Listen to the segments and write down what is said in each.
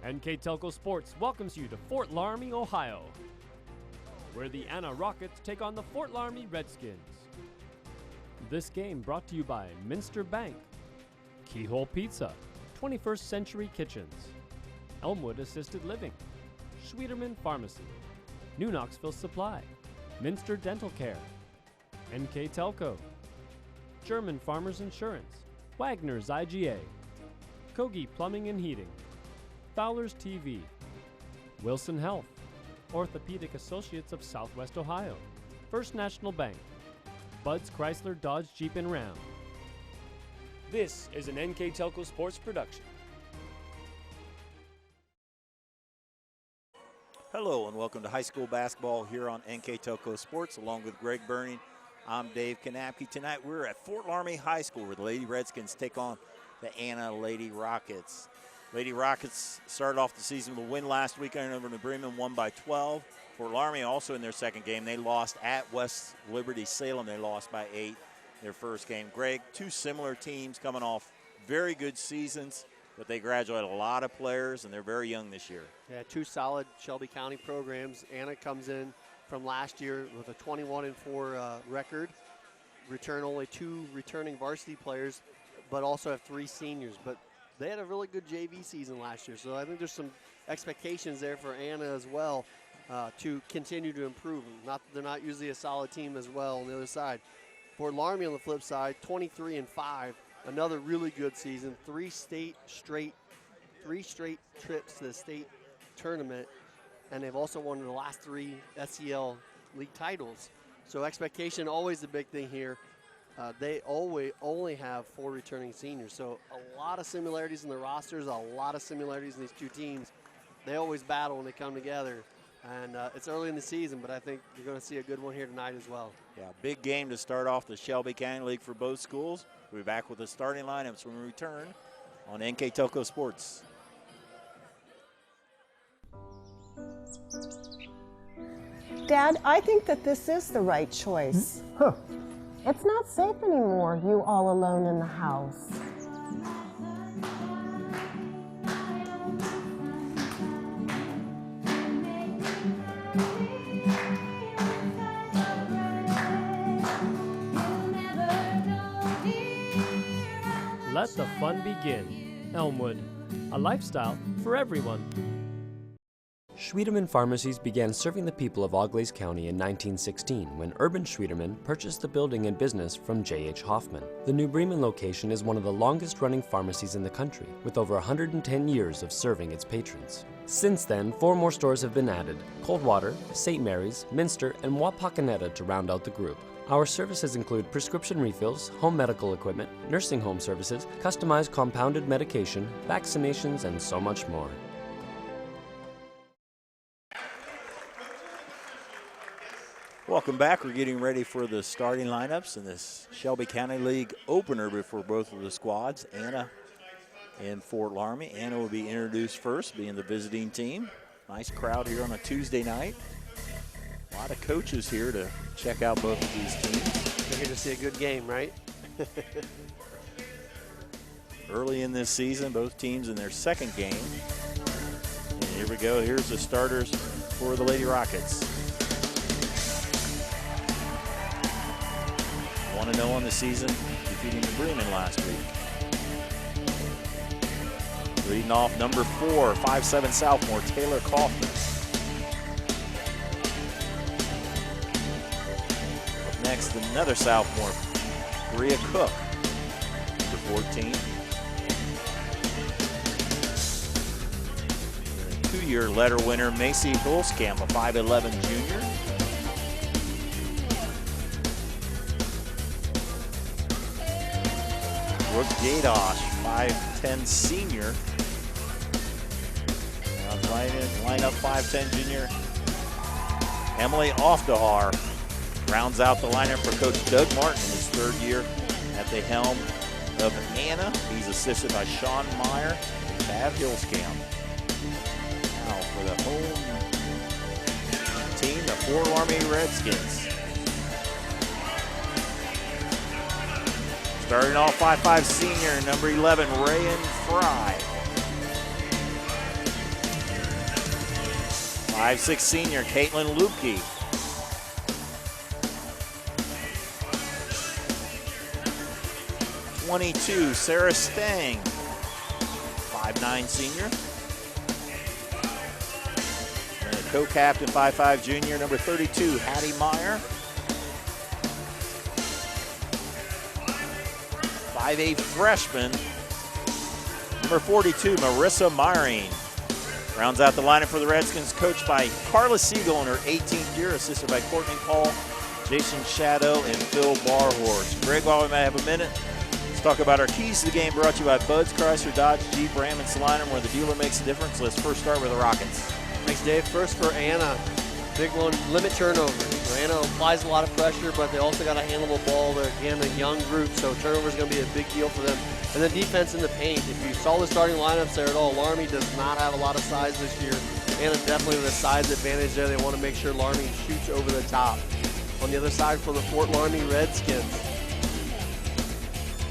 NKTelco Sports welcomes you to Fort Loramie, Ohio, where the Anna Rockets take on the Fort Loramie Redskins. This game brought to you by Minster Bank, Keyhole Pizza, 21st Century Kitchens, Elmwood Assisted Living, Schwieterman Pharmacy, New Knoxville Supply, Minster Dental Care, NKTelco, German Farmers Insurance, Wagner's IGA, Kogi Plumbing and Heating, Fowler's TV, Wilson Health, Orthopedic Associates of Southwest Ohio, First National Bank, Bud's Chrysler Dodge Jeep and Ram. This is an NKTelco Sports production. Hello and welcome to high school basketball here on NKTelco Sports along with Greg Burning. I'm Dave Kanapke. Tonight we're at Fort Loramie High School where the Lady Redskins take on the Anna Lady Rockets. Lady Rockets started off the season with a win last weekend over New Bremen, won by 12. Fort Loramie also in their second game. They lost at West Liberty Salem. They lost by 8 their first game. Greg, two similar teams coming off very good seasons, but they graduate a lot of players, and they're very young this year. Yeah, two solid Shelby County programs. Anna comes in from last year with a 21-4 record. Return only 2 returning varsity players, but also have 3 seniors. But they had a really good JV season last year, so I think there's some expectations there for Anna as well to continue to improve. They're not usually a solid team as well on the other side. Fort Loramie on the flip side, 23-5, another really good season. 3 straight trips to the state tournament, and they've also won the last 3 SEL league titles. So expectation always the big thing here. They only have 4 returning seniors, so a lot of similarities in the rosters, a lot of similarities in these two teams. They always battle when they come together, and it's early in the season, but I think you're going to see a good one here tonight as well. Yeah, big game to start off the Shelby County League for both schools. We'll be back with the starting lineups when we return on NKTelco Sports. Dad, I think that this is the right choice. Huh. It's not safe anymore, you all alone in the house. Let the fun begin. Elmwood, a lifestyle for everyone. Schwieterman Pharmacies began serving the people of Auglaize County in 1916 when Urban Schwieterman purchased the building and business from J.H. Hoffman. The New Bremen location is one of the longest-running pharmacies in the country, with over 110 years of serving its patrons. Since then, 4 more stores have been added: Coldwater, St. Mary's, Minster, and Wapakoneta to round out the group. Our services include prescription refills, home medical equipment, nursing home services, customized compounded medication, vaccinations, and so much more. Welcome back. We're getting ready for the starting lineups in this Shelby County League opener before both of the squads, Anna and Fort Loramie. Anna will be introduced first, being the visiting team. Nice crowd here on a Tuesday night. A lot of coaches here to check out both of these teams. We're here to see a good game, right? Early in this season, both teams in their second game. And here we go. Here's the starters for the Lady Rockets. 1-0 on the season, defeating New Bremen last week. Leading off number 4, 5'7" sophomore, Taylor Kaufman. Up next, another sophomore, Bria Cook, number 14. A 2-year letter winner, Macy Hulskamp, a 5'11" junior. Brooke Gadosh, 5'10" senior. Line up 5'10" junior. Emily Oftahar rounds out the lineup for Coach Doug Martin in his 3rd year at the helm of Anna. He's assisted by Sean Meyer and Tab Hillscamp. Now for the home team, the Fort Loramie Redskins. Starting off 5'5" senior, number 11, Rayan Fry. 5'6" senior Caitlin Lukey. 22, Sarah Stang. 5'9" senior. And a co-captain, 5'5" junior, number 32, Hattie Meyer. 5'8" freshman, number 42, Marissa Meyering. Rounds out the lineup for the Redskins, coached by Carla Siegel in her 18th year, assisted by Courtney Paul, Jason Shadow, and Phil Barhorse. Greg, while we might have a minute, let's talk about our keys to the game, brought to you by Bud's, Chrysler, Dodge, Jeep, Ram, and Salinum, where the dealer makes a difference. Let's first start with the Rockets. Thanks, Dave. First for Anna. Big one, limit turnovers. So Anna applies a lot of pressure, but they also got to handle the ball. They're, again, a young group, so turnover is going to be a big deal for them. And then defense in the paint. If you saw the starting lineups there at all, Loramie does not have a lot of size this year. Anna definitely with a size advantage there. They want to make sure Loramie shoots over the top. On the other side for the Fort Loramie Redskins,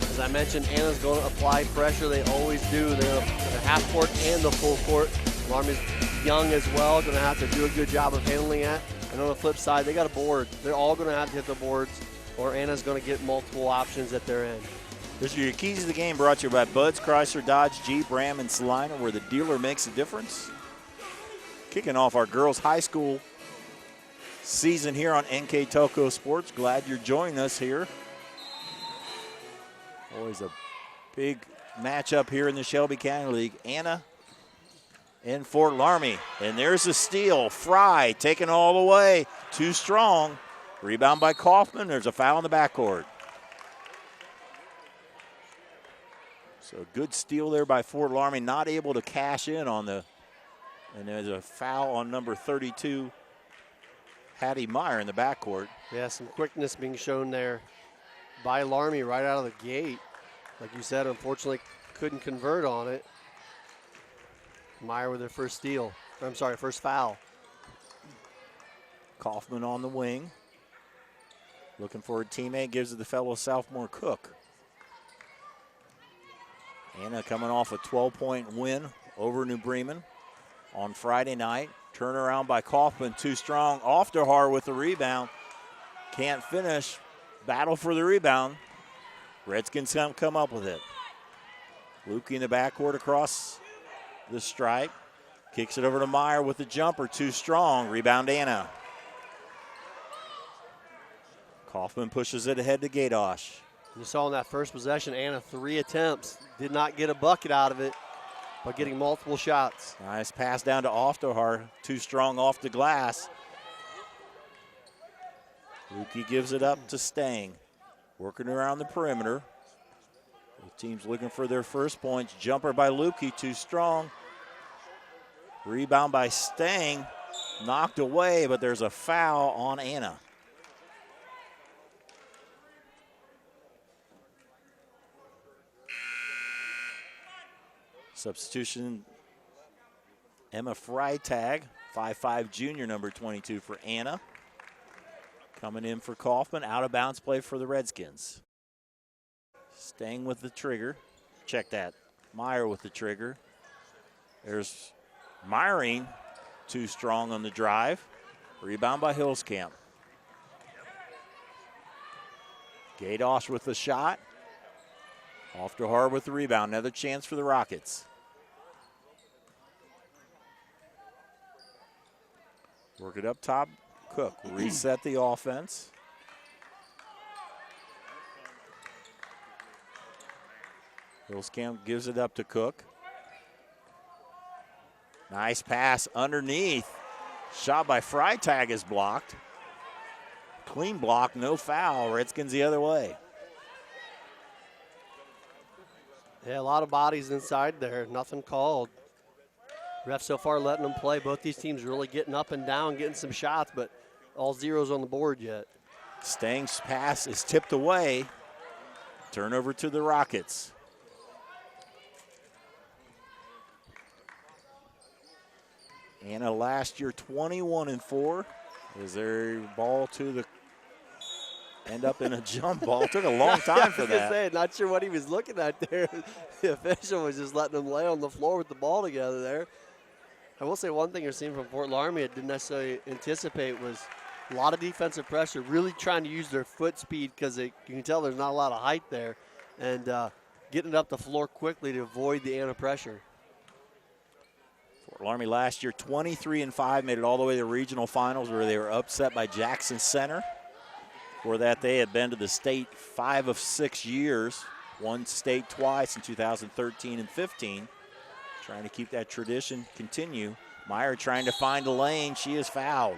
as I mentioned, Anna's going to apply pressure. They always do. They're going to half court and the full court. Loramie's young as well, going to have to do a good job of handling that. And on the flip side, they got a board. They're all going to have to hit the boards, or Anna's going to get multiple options at their end. These are your keys to the game, brought to you by Bud's, Chrysler, Dodge, Jeep, Ram, and Salina, where the dealer makes a difference. Kicking off our girls' high school season here on NKTelco Sports. Glad you're joining us here. Always a big matchup here in the Shelby County League. Anna in Fort Loramie. And there's a steal. Fry taken all the way. Too strong. Rebound by Kaufman. There's a foul in the backcourt. So good steal there by Fort Loramie. Not able to cash in on the, and there's a foul on number 32, Hattie Meyer in the backcourt. Yeah, some quickness being shown there by Loramie right out of the gate. Like you said, unfortunately couldn't convert on it. Meyer with their first steal. I'm sorry, first foul. Kaufman on the wing. Looking for a teammate, gives it the fellow sophomore Cook. Anna coming off a 12-point win over New Bremen on Friday night. Turnaround by Kaufman, too strong. Off to Har with the rebound. Can't finish. Battle for the rebound. Redskins come up with it. Lukey in the backcourt across the stripe. Kicks it over to Meyer with the jumper, too strong. Rebound Anna. Kaufman pushes it ahead to Gadosh. You saw in that first possession, Anna 3 attempts. Did not get a bucket out of it, but getting multiple shots. Nice pass down to Oftohar. Too strong off the glass. Lukey gives it up to Stang. Working around the perimeter. The team's looking for their first points. Jumper by Lukey, too strong. Rebound by Stang. Knocked away, but there's a foul on Anna. Substitution, Emma Freitag, 5'5" junior, number 22 for Anna. Coming in for Kaufman, out of bounds play for the Redskins. Staying with the trigger, check that. Meyer with the trigger. There's Meyering, too strong on the drive. Rebound by Hillscamp. Gadosh with the shot. Off to Har with the rebound, another chance for the Rockets. Work it up top. Cook reset the offense. Hillscamp gives it up to Cook. Nice pass underneath. Shot by Freitag is blocked. Clean block, no foul. Redskins the other way. Yeah, a lot of bodies inside there. Nothing called. Ref so far letting them play. Both these teams really getting up and down, getting some shots, but all zeros on the board yet. Stang's pass is tipped away. Turnover to the Rockets. Anna last year 21-4. Is there a ball to the end up in a jump ball? Took a long time for that. Say, not sure what he was looking at there. The official was just letting them lay on the floor with the ball together there. I will say one thing you're seeing from Fort Loramie I didn't necessarily anticipate was a lot of defensive pressure, really trying to use their foot speed because you can tell there's not a lot of height there, and getting it up the floor quickly to avoid the Anna pressure. Fort Loramie last year 23-5, made it all the way to the regional finals where they were upset by Jackson Center. For that, they had been to the state 5 of 6 years, won state twice in 2013 and 15. Trying to keep that tradition continue. Meyer trying to find a lane. She is fouled.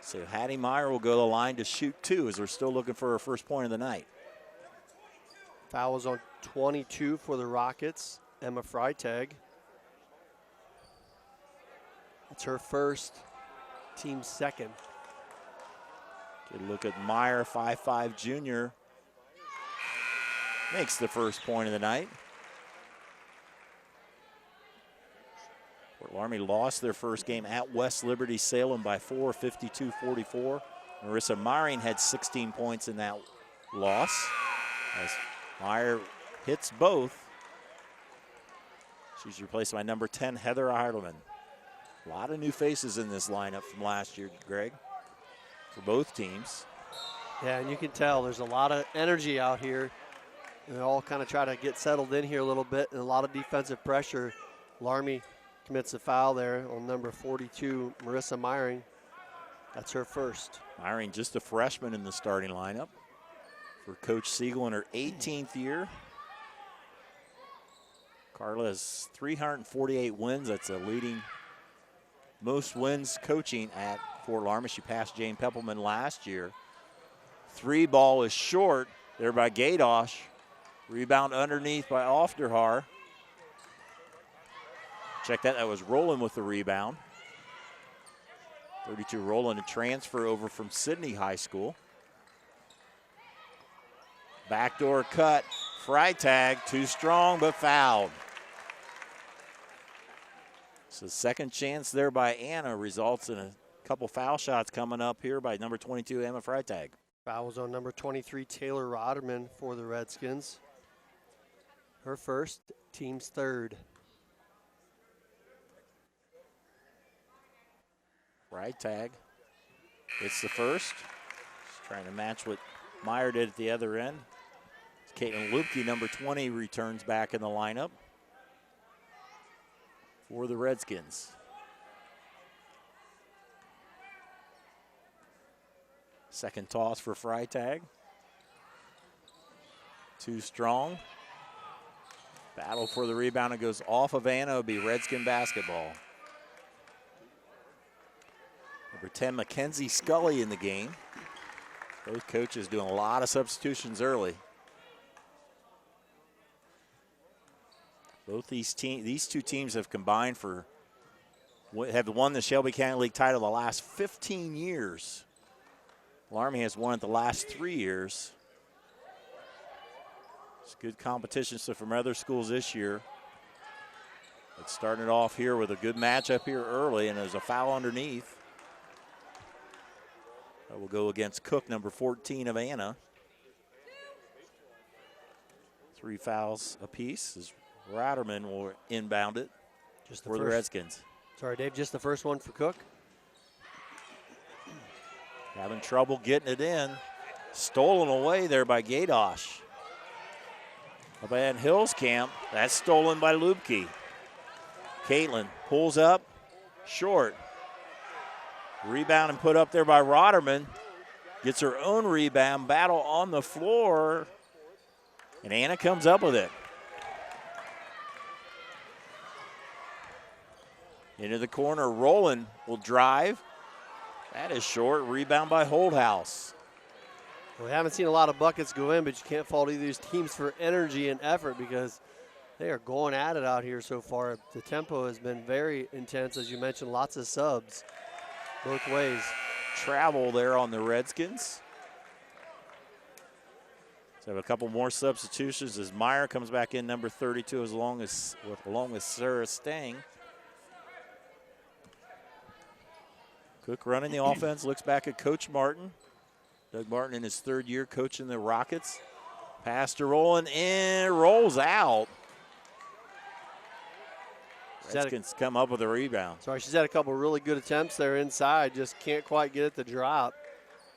So Hattie Meyer will go to the line to shoot 2 as we're still looking for her first point of the night. Foul was on 22 for the Rockets, Emma Freitag. It's her first, team second. Good look at Meyer, 5'5" junior. Makes the first point of the night. Fort Loramie lost their first game at West Liberty Salem by 4, 52-44. Marissa Meyering had 16 points in that loss. As Meyer hits both, she's replaced by number 10, Heather Heidelman. A lot of new faces in this lineup from last year, Greg, for both teams. Yeah, and you can tell there's a lot of energy out here. They all kind of try to get settled in here a little bit, and a lot of defensive pressure. Loramie commits a foul there on number 42, Marissa Meyering. That's her first. Meyering just a freshman in the starting lineup for Coach Siegel in her 18th year. Carla has 348 wins. That's a leading most wins coaching at Fort Loramie. She passed Jane Peppelman last year. 3 ball is short there by Gadosh. Rebound underneath by Ofterhar. Check that was Rowland with the rebound. 32 Rowland, a transfer over from Sydney High School. Backdoor cut, Freitag, too strong but fouled. So second chance there by Anna results in a couple foul shots coming up here by number 22, Emma Freitag. Foul was on number 23, Taylor Roderman for the Redskins. Her first, team's third. Freitag hits the first. She's trying to match what Meyer did at the other end. Caitlin Lupke, number 20, returns back in the lineup for the Redskins. Second toss for Freitag. Too strong. Battle for the rebound. It goes off of Anna. It'll be Redskin basketball. Number 10, Mackenzie Scully in the game. Both coaches doing a lot of substitutions early. Both these two teams have combined have won the Shelby County League title the last 15 years. Loramie has won it the last 3 years. It's good competition so from other schools this year. It started off here with a good matchup here early, and there's a foul underneath. That will go against Cook, number 14 of Anna. 3 fouls apiece as Ratterman will inbound it for the Redskins. Sorry, Dave, just the first one for Cook. Having trouble getting it in. Stolen away there by Gadosh. Up at Hills Camp, that's stolen by Lupke. Caitlin pulls up, short. Rebound and put up there by Roderman. Gets her own rebound, battle on the floor, and Anna comes up with it. Into the corner, Rowland will drive. That is short, rebound by Holdhouse. Well, we haven't seen a lot of buckets go in, but you can't fault either of these teams for energy and effort because they are going at it out here so far. The tempo has been very intense, as you mentioned, lots of subs both ways. Travel there on the Redskins. So have a couple more substitutions as Meyer comes back in, number 32, along with Sarah Stang. Cook running the offense, looks back at Coach Martin. Doug Martin in his 3rd year coaching the Rockets. Pass to Rowland and rolls out. Redskins come up with a rebound. Sorry, she's had a couple really good attempts there inside. Just can't quite get it to drop.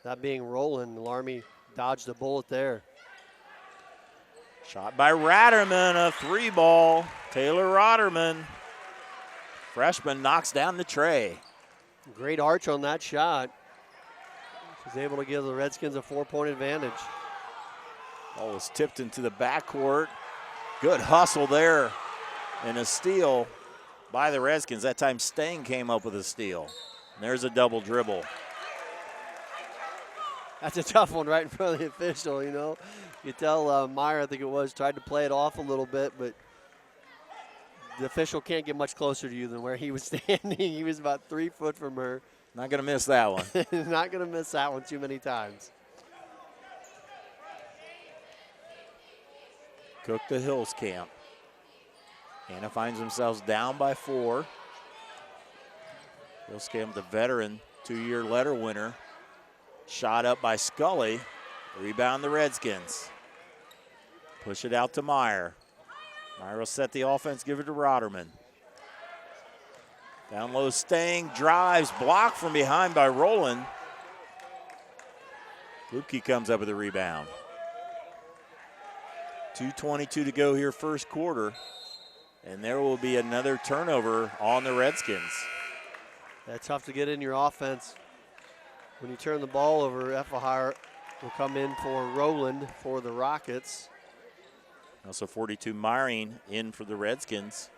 That being Roland. Loramie dodged a bullet there. Shot by Ratterman, a 3-ball. Taylor Ratterman, freshman, knocks down the tray. Great arch on that shot. She's able to give the Redskins a 4-point advantage. Ball was tipped into the backcourt. Good hustle there. And a steal by the Redskins. That time Stang came up with a steal. And there's a double dribble. That's a tough one right in front of the official, you know. You tell Meyer, I think it was, tried to play it off a little bit, but the official can't get much closer to you than where he was standing. He was about 3 foot from her. Not going to miss that one. Not going to miss that one too many times. Cook to Hills Camp. Anna finds themselves down by 4. Hills Camp, the veteran, 2-year letter winner. Shot up by Scully. Rebound the Redskins. Push it out to Meyer. Meyer will set the offense, give it to Rodderman. Down low, Stang drives, blocked from behind by Roland. Lupke comes up with a rebound. 2:22 to go here, first quarter. And there will be another turnover on the Redskins. That's tough to get in your offense. When you turn the ball over, Effahar will come in for Roland for the Rockets. Also 42 Myring in for the Redskins.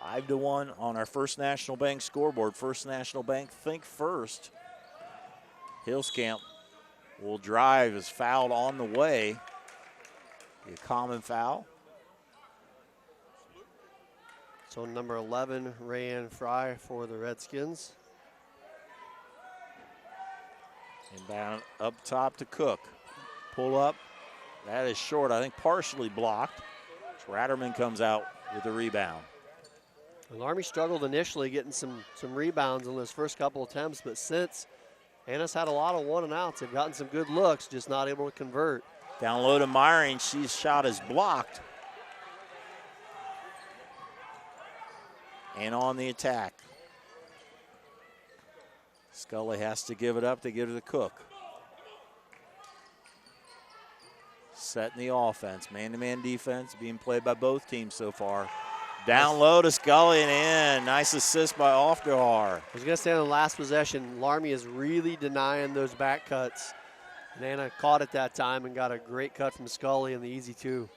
5-1 on our First National Bank scoreboard. First National Bank, think first. Hillscamp will drive, is fouled on the way. Be a common foul. So number 11, Rayanne Fry for the Redskins. Inbound up top to Cook. Pull up. That is short, I think partially blocked. Ratterman comes out with the rebound. Loramie struggled initially getting some rebounds on those first couple attempts, but since Anna's had a lot of 1-and-outs, they've gotten some good looks, just not able to convert. Down low to Myring, she's shot is blocked. And on the attack. Scully has to give it up to give it to Cook. Setting the offense. Man-to-man defense being played by both teams so far. Down low to Scully and in. Nice assist by Ofdehar. I was going to say on the last possession, Loramie is really denying those back cuts. And Anna caught it that time and got a great cut from Scully in the easy 2.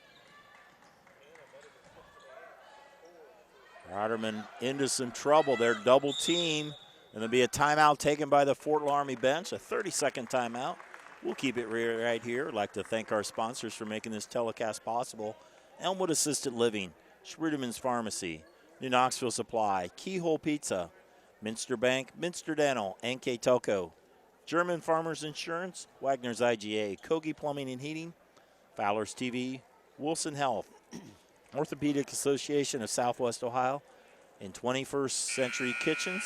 Rodderman into some trouble there. Double team. And there'll be a timeout taken by the Fort Loramie bench, a 30-second timeout. We'll keep it right here. I'd like to thank our sponsors for making this telecast possible. Elmwood Assisted Living, Schruderman's Pharmacy, New Knoxville Supply, Keyhole Pizza, Minster Bank, Minster Dental, NKTelco, German Farmers Insurance, Wagner's IGA, Kogi Plumbing and Heating, Fowler's TV, Wilson Health, Orthopedic Association of Southwest Ohio, and 21st Century Kitchens.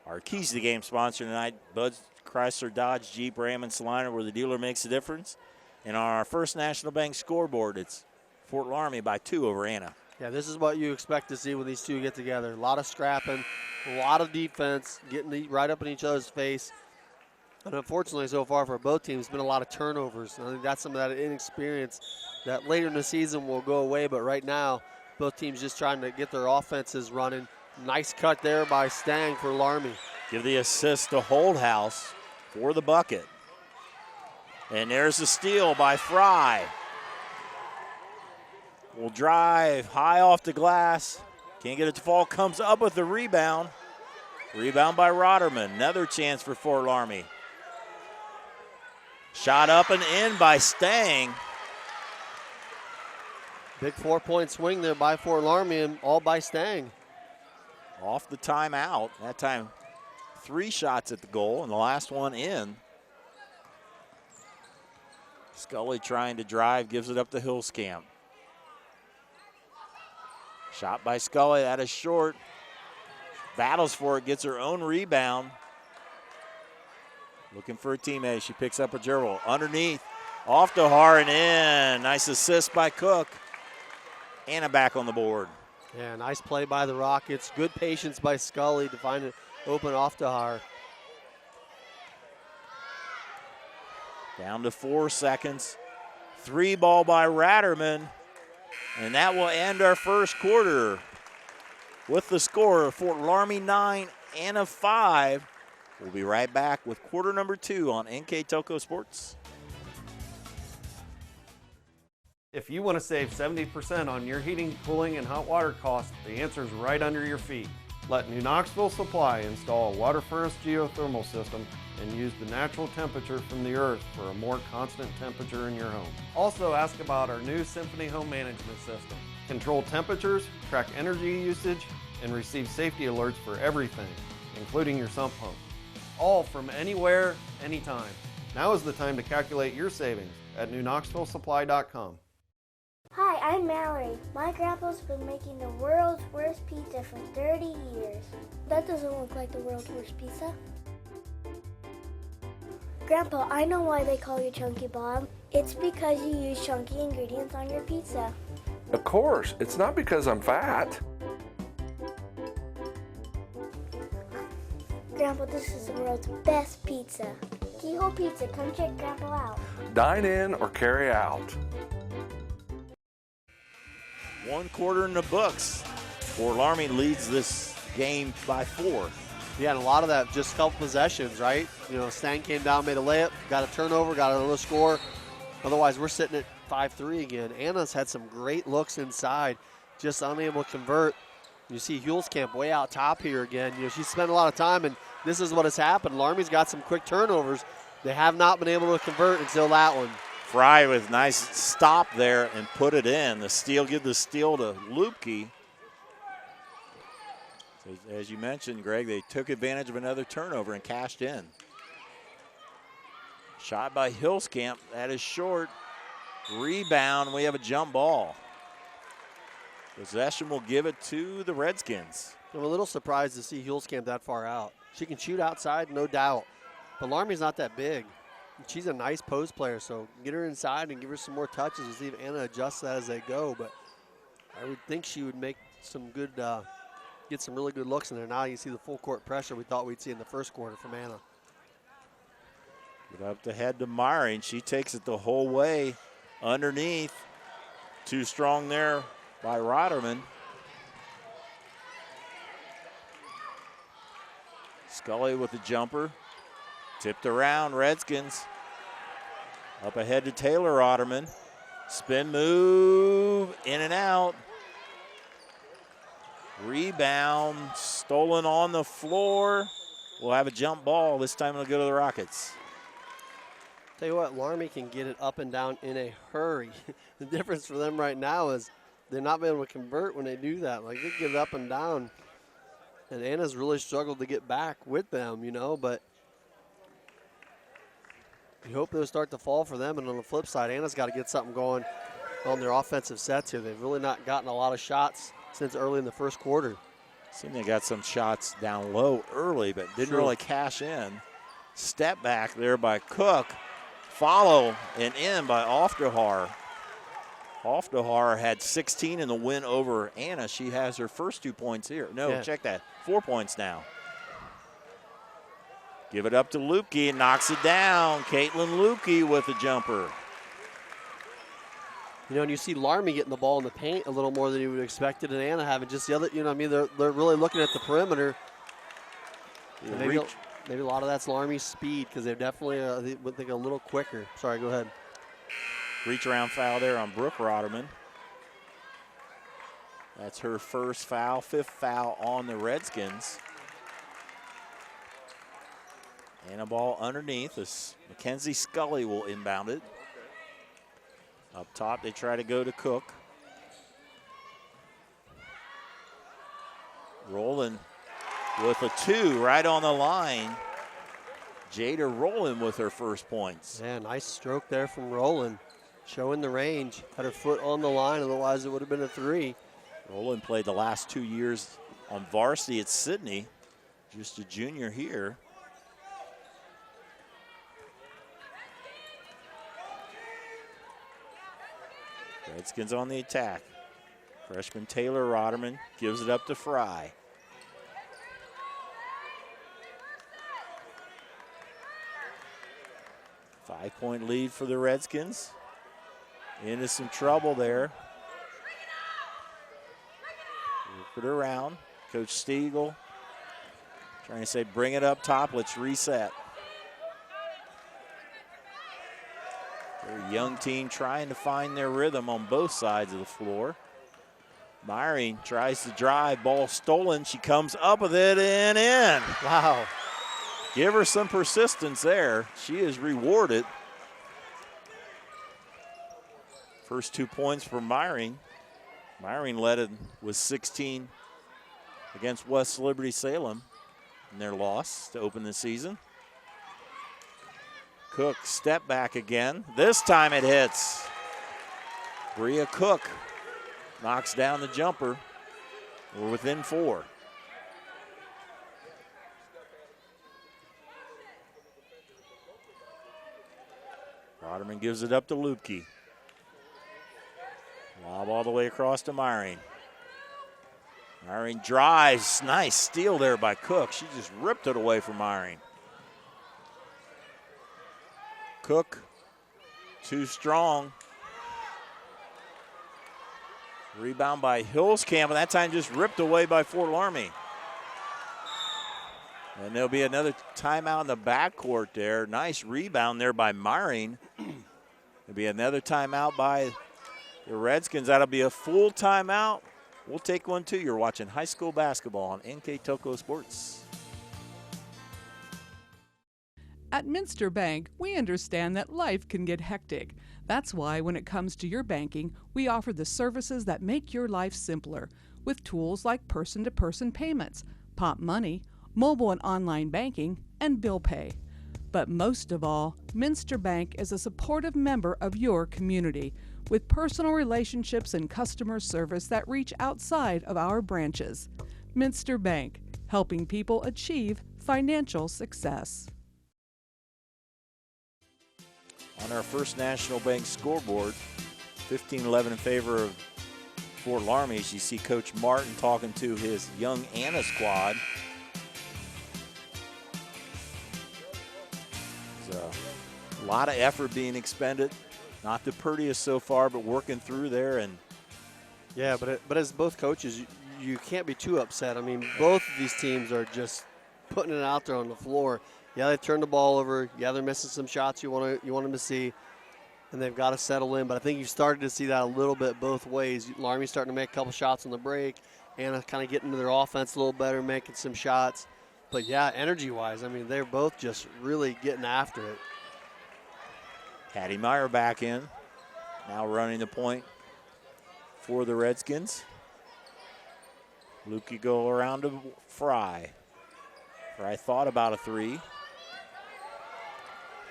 Our Keys to the Game sponsor tonight, Bud's Chrysler, Dodge, Jeep, Ram, and Salina, where the dealer makes a difference. And on our First National Bank scoreboard, it's Fort Loramie by 2 over Anna. Yeah, this is what you expect to see when these two get together. A lot of scrapping, a lot of defense, getting right up in each other's face. And unfortunately, so far for both teams, it's been a lot of turnovers. And I think that's some of that inexperience that later in the season will go away. But right now, both teams just trying to get their offenses running. Nice cut there by Stang for Loramie. Give the assist to Holdhouse for the bucket. And there's the steal by Fry. Will drive high off the glass. Can't get it to fall. Comes up with the rebound. Rebound by Rodderman. Another chance for Fort Loramie. Shot up and in by Stang. Big 4-point swing there by Fort Loramie, and all by Stang. Off the timeout. That time 3 shots at the goal and the last one in. Scully trying to drive, gives it up to Hillscamp. Shot by Scully, that is short. Battles for it, gets her own rebound. Looking for a teammate, she picks up a dribble. Underneath, off to Har and in. Nice assist by Cook. Anna back on the board. Yeah, nice play by the Rockets. Good patience by Scully to find an open off to her. Down to 4 seconds. 3 ball by Ratterman. And that will end our first quarter with the score of Fort Loramie 9, Anna 5. We'll be right back with quarter number 2 on NKTelco Sports. If you want to save 70% on your heating, cooling, and hot water costs, the answer is right under your feet. Let New Knoxville Supply install a water furnace geothermal system and use the natural temperature from the earth for a more constant temperature in your home. Also ask about our new Symphony home management system. Control temperatures, track energy usage, and receive safety alerts for everything, including your sump pump. All from anywhere, anytime. Now is the time to calculate your savings at newknoxvillesupply.com. Hi, I'm Mallory. My grandpa's been making the world's worst pizza for 30 years. That doesn't look like the world's worst pizza. Grandpa, I know why they call you Chunky Bob. It's because you use chunky ingredients on your pizza. Of course, it's not because I'm fat. Grandpa, this is the world's best pizza. Keyhole Pizza, come check Grandpa out. Dine in or carry out. 1 quarter in the books. Fort Loramie leads this game by 4. Yeah, and a lot of that just couple possessions, right? You know, Stan came down, made a layup, got a turnover, got another score. Otherwise, we're sitting at 5-3 again. Anna's had some great looks inside, just unable to convert. You see Hulskamp way out top here again. You know, she's spent a lot of time, and this is what has happened. Laramie's got some quick turnovers. They have not been able to convert until that one. Fry with nice stop there and put it in. The steal, give the steal to Lupke. So as you mentioned, Greg, they took advantage of another turnover and cashed in. Shot by Hulskamp, that is short. Rebound, we have a jump ball. Possession will give it to the Redskins. I'm a little surprised to see Hulskamp that far out. She can shoot outside, no doubt. But Laramie's not that big. She's a nice post player, so get her inside and give her some more touches and see if Anna adjusts that as they go. But I would think she would make some good, get some really good looks in there. Now you see the full court pressure we thought we'd see in the first quarter from Anna. Get up the head to Myrie, and she takes it the whole way underneath. Too strong there by Rotterman. Scully with the jumper. Tipped around, Redskins. Up ahead to Taylor Rotterman. Spin move, in and out. Rebound, stolen on the floor. We'll have a jump ball. This time it'll go to the Rockets. Tell you what, Laramie can get it up and down in a hurry. The difference for them right now is they're not able to convert when they do that. Like, they get it up and down. And Anna's really struggled to get back with them, you know, but you hope they'll start to fall for them. And on the flip side, Anna's got to get something going on their offensive sets here. They've really not gotten a lot of shots since early in the first quarter. Seemed they got some shots down low early, but didn't really cash in. Step back there by Cook. Follow and in by Oftahar. Oftahar had 16 in the win over Anna. She has her first 2 points here. No, check that. 4 points now. Give it up to Lupke and knocks it down. Caitlin Lupke with the jumper. You know, and you see Laramie getting the ball in the paint a little more than you would have expected, and Anna having just the other, you know what I mean? They're really looking at the perimeter. Maybe a lot of that's Laramie's speed, because they're definitely, they would think a little quicker. Sorry, go ahead. Reach around foul there on Brooke Rotterman. That's her first foul, 5th foul on the Redskins. And a ball underneath. As Mackenzie Scully will inbound it. Up top, they try to go to Cook. Rowland with a 2 right on the line. Jada Rowland with her first points. Yeah, nice stroke there from Rowland. Showing the range. Had her foot on the line, otherwise it would have been a 3. Rowland played the last 2 years on varsity at Sydney. Just a junior here. Redskins on the attack. Freshman Taylor Rotterman gives it up to Fry. Five-point lead for the Redskins. Into some trouble there. Work it around. Coach Stiegel trying to say, bring it up top, let's reset. Very young team trying to find their rhythm on both sides of the floor. Myring tries to drive, ball stolen. She comes up with it and in. Wow. Give her some persistence there. She is rewarded. First 2 points for Myring. Myring led it with 16 against West Liberty Salem in their loss to open the season. Cook step back again. This time it hits. Bria Cook knocks down the jumper. We're within 4. Rotterman gives it up to Lupke. Lob all the way across to Myring. Myring drives. Nice steal there by Cook. She just ripped it away from Myring. Cook, too strong. Rebound by Hillscamp, and that time just ripped away by Fort Laramie. And there'll be another timeout in the backcourt there. Nice rebound there by Myring. There'll be another timeout by the Redskins. That'll be a full timeout. We'll take one too. You're watching high school basketball on NKTelco Sports. At Minster Bank, we understand that life can get hectic. That's why when it comes to your banking, we offer the services that make your life simpler with tools like person-to-person payments, Pop Money, mobile and online banking, and bill pay. But most of all, Minster Bank is a supportive member of your community with personal relationships and customer service that reach outside of our branches. Minster Bank, helping people achieve financial success. On our First National Bank scoreboard, 15-11 in favor of Fort Laramie. As you see Coach Martin talking to his young Anna squad. There's a lot of effort being expended. Not the prettiest so far, but working through there. And yeah, but as both coaches, you can't be too upset. I mean, both of these teams are just putting it out there on the floor. Yeah, they turned the ball over. Yeah, they're missing some shots you want them to see, and they've got to settle in. But I think you started to see that a little bit both ways. Laramie's starting to make a couple shots on the break. Anna kind of getting into their offense a little better, making some shots. But, yeah, energy-wise, I mean, they're both just really getting after it. Hattie Meyer back in, now running the point for the Redskins. Lukey go around to Fry. Fry thought about a three.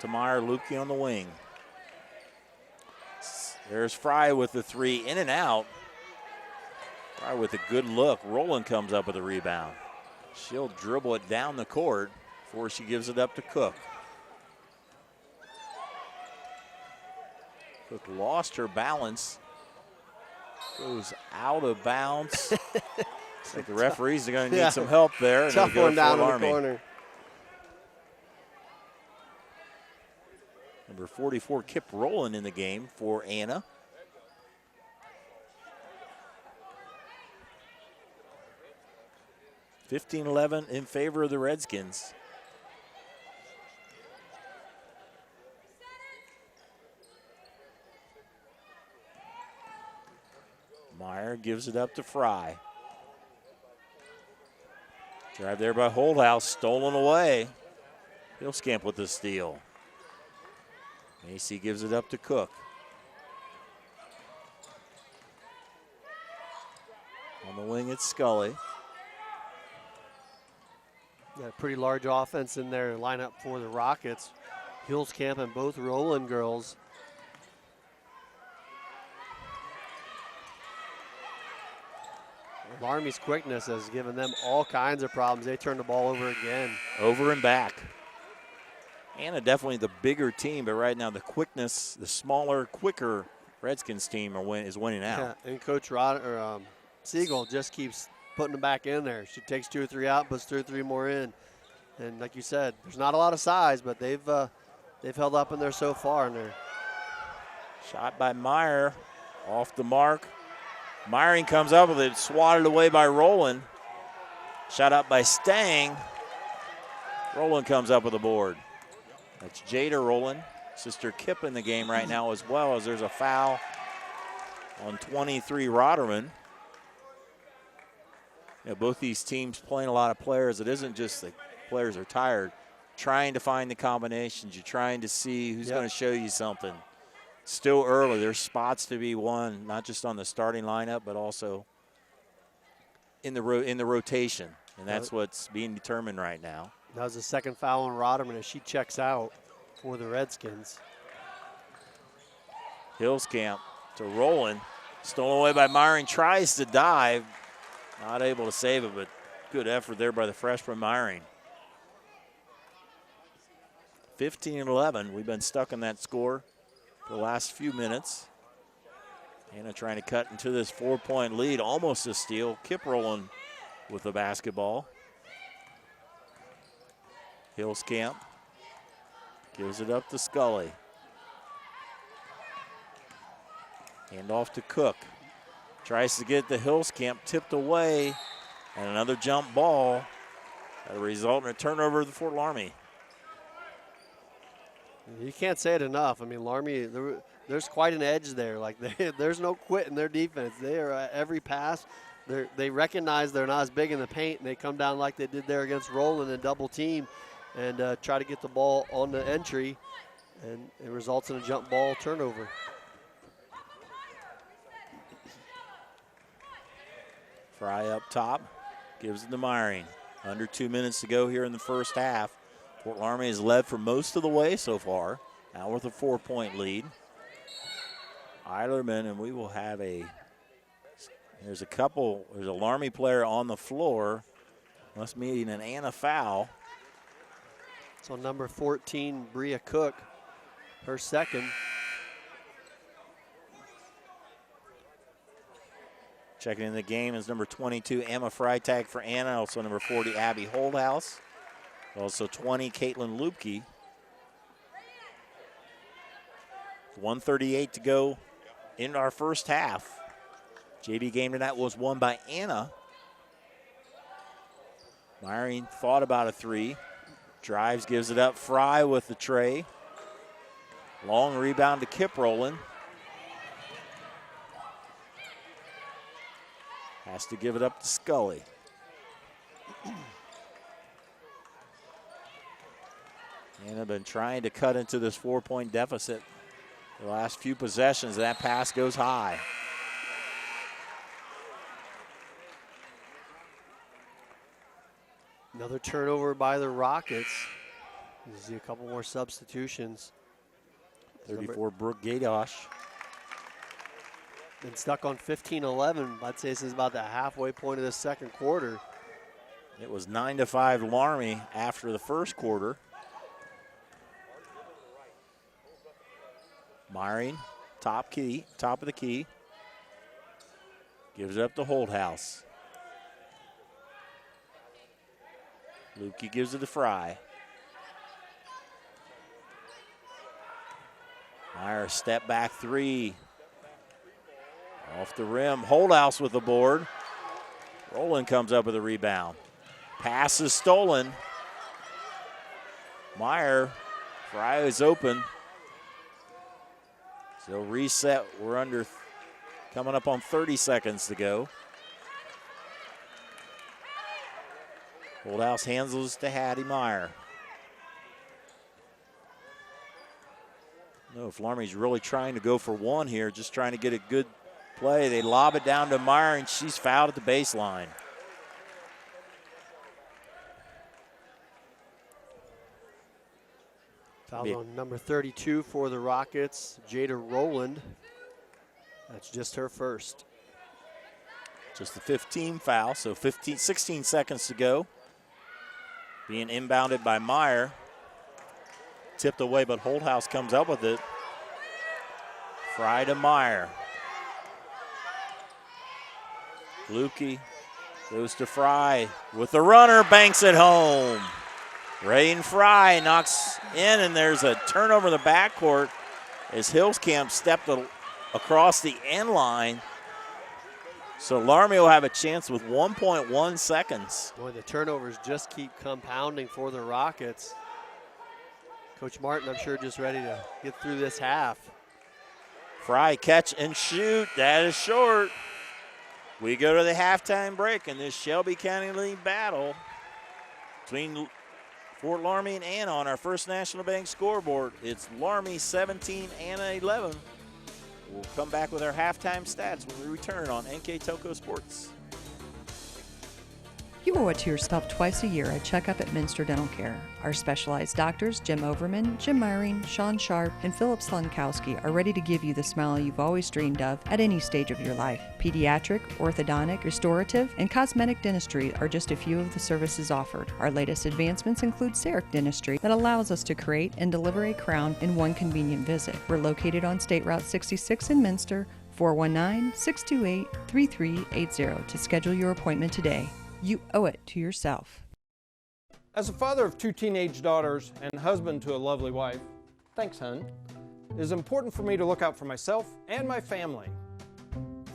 To Meyer, Lukey on the wing. There's Fry with the three, in and out. Fry with a good look. Rowland comes up with a rebound. She'll dribble it down the court before she gives it up to Cook. Cook lost her balance. Goes out of bounds. I think the referees are going to need some help there. Tough one down in the corner. Number 44, Kip Rowland in the game for Anna. (15-11) in favor of the Redskins. Meyer gives it up to Fry. Drive there by Holdhouse, stolen away. Hillscamp with the steal. Macy gives it up to Cook. On the wing, it's Scully. Yeah, pretty large offense in their lineup for the Rockets. Hillscamp and both Rowland girls. Laramie's quickness has given them all kinds of problems. They turn the ball over again. Over and back. Anna definitely the bigger team, but right now the quickness, the smaller, quicker Redskins team is winning out. Yeah, and Coach Siegel just keeps putting them back in there. She takes 2 or 3 out, puts 2 or 3 more in. And like you said, there's not a lot of size, but they've held up in there so far. Shot by Meyer, off the mark. Meyering comes up with it, swatted away by Rowland. Shot up by Stang. Rowland comes up with the board. That's Jada Rowland. Sister Kip in the game right now, as well as there's a foul on 23 Rotterman. You know, both these teams playing a lot of players. It isn't just the players are tired. Trying to find the combinations. You're trying to see who's going to show you something. Still early. There's spots to be won, not just on the starting lineup, but also in the rotation. And that's what's being determined right now. That was the second foul on Rotterman as she checks out for the Redskins. Hillscamp to Rowland. Stolen away by Myron. Tries to dive. Not able to save it, but good effort there by the freshman Myron. 15-11. We've been stuck in that score for the last few minutes. Anna trying to cut into this 4-point lead. Almost a steal. Kip Rowland with the basketball. Hillscamp gives it up to Scully. Hand off to Cook. Tries to get the Hillscamp tipped away. And another jump ball. That'll result in a turnover of the Fort Loramie. You can't say it enough. I mean, Loramie, there's quite an edge there. Like there's no quit in their defense. They are at every pass. They recognize they're not as big in the paint, and they come down like they did there against Rowland and double team and try to get the ball on the entry, and it results in a jump ball turnover. Fry up top, gives it to Myring. Under 2 minutes to go here in the first half. Fort Loramie has led for most of the way so far, now with a 4-point lead. Eilerman, and we will have there's a Loramie player on the floor, must mean an Anna foul. So number 14, Bria Cook, her second. Checking in the game is number 22, Emma Freitag for Anna. Also number 40, Abby Holdhouse. Also 20, Caitlin Lupke. 1:38 to go in our first half. JV game tonight was won by Anna. Myring thought about a three. Drives, gives it up. Fry with the tray. Long rebound to Kip Rowland. Has to give it up to Scully. And have been trying to cut into this 4-point deficit the last few possessions. That pass goes high. Another turnover by the Rockets. You see a couple more substitutions. 34, Brooke Gadosh. Been stuck on 15-11. I'd say this is about the halfway point of the second quarter. It was 9-5 Loramie after the first quarter. Myring, top of the key. Gives it up to Holdhouse. Lukey gives it to Fry. Meyer step back three. Off the rim, Holdhouse with the board. Rowland comes up with a rebound. Pass is stolen. Meyer, Fry is open. So reset, we're coming up on 30 seconds to go. Holdhouse handles to Hattie Meyer. No, if Loramie's really trying to go for one here, just trying to get a good play. They lob it down to Meyer, and she's fouled at the baseline. Foul on number 32 for the Rockets, Jada Rowland. That's just her first. Just the 15 foul, so 16 seconds to go. Being inbounded by Meyer. Tipped away, but Holdhouse comes up with it. Fry to Meyer. Lukey goes to Fry with the runner, banks it home. Rain Fry knocks in, and there's a turnover in the backcourt as Hillscamp stepped across the end line. So Loramie will have a chance with 1.1 seconds. Boy, the turnovers just keep compounding for the Rockets. Coach Martin, I'm sure, just ready to get through this half. Fry catch and shoot. That is short. We go to the halftime break in this Shelby County League battle between Fort Loramie and Anna on our First National Bank scoreboard. It's Loramie 17, Anna 11. We'll come back with our halftime stats when we return on NKTelco Sports. You owe it to yourself twice a year a checkup at Minster Dental Care. Our specialized doctors, Jim Overman, Jim Myring, Sean Sharp, and Philip Slunkowski, are ready to give you the smile you've always dreamed of at any stage of your life. Pediatric, orthodontic, restorative, and cosmetic dentistry are just a few of the services offered. Our latest advancements include CEREC dentistry that allows us to create and deliver a crown in one convenient visit. We're located on State Route 66 in Minster, 419-628-3380 to schedule your appointment today. You owe it to yourself. As a father of 2 teenage daughters and husband to a lovely wife, thanks, hun, it is important for me to look out for myself and my family.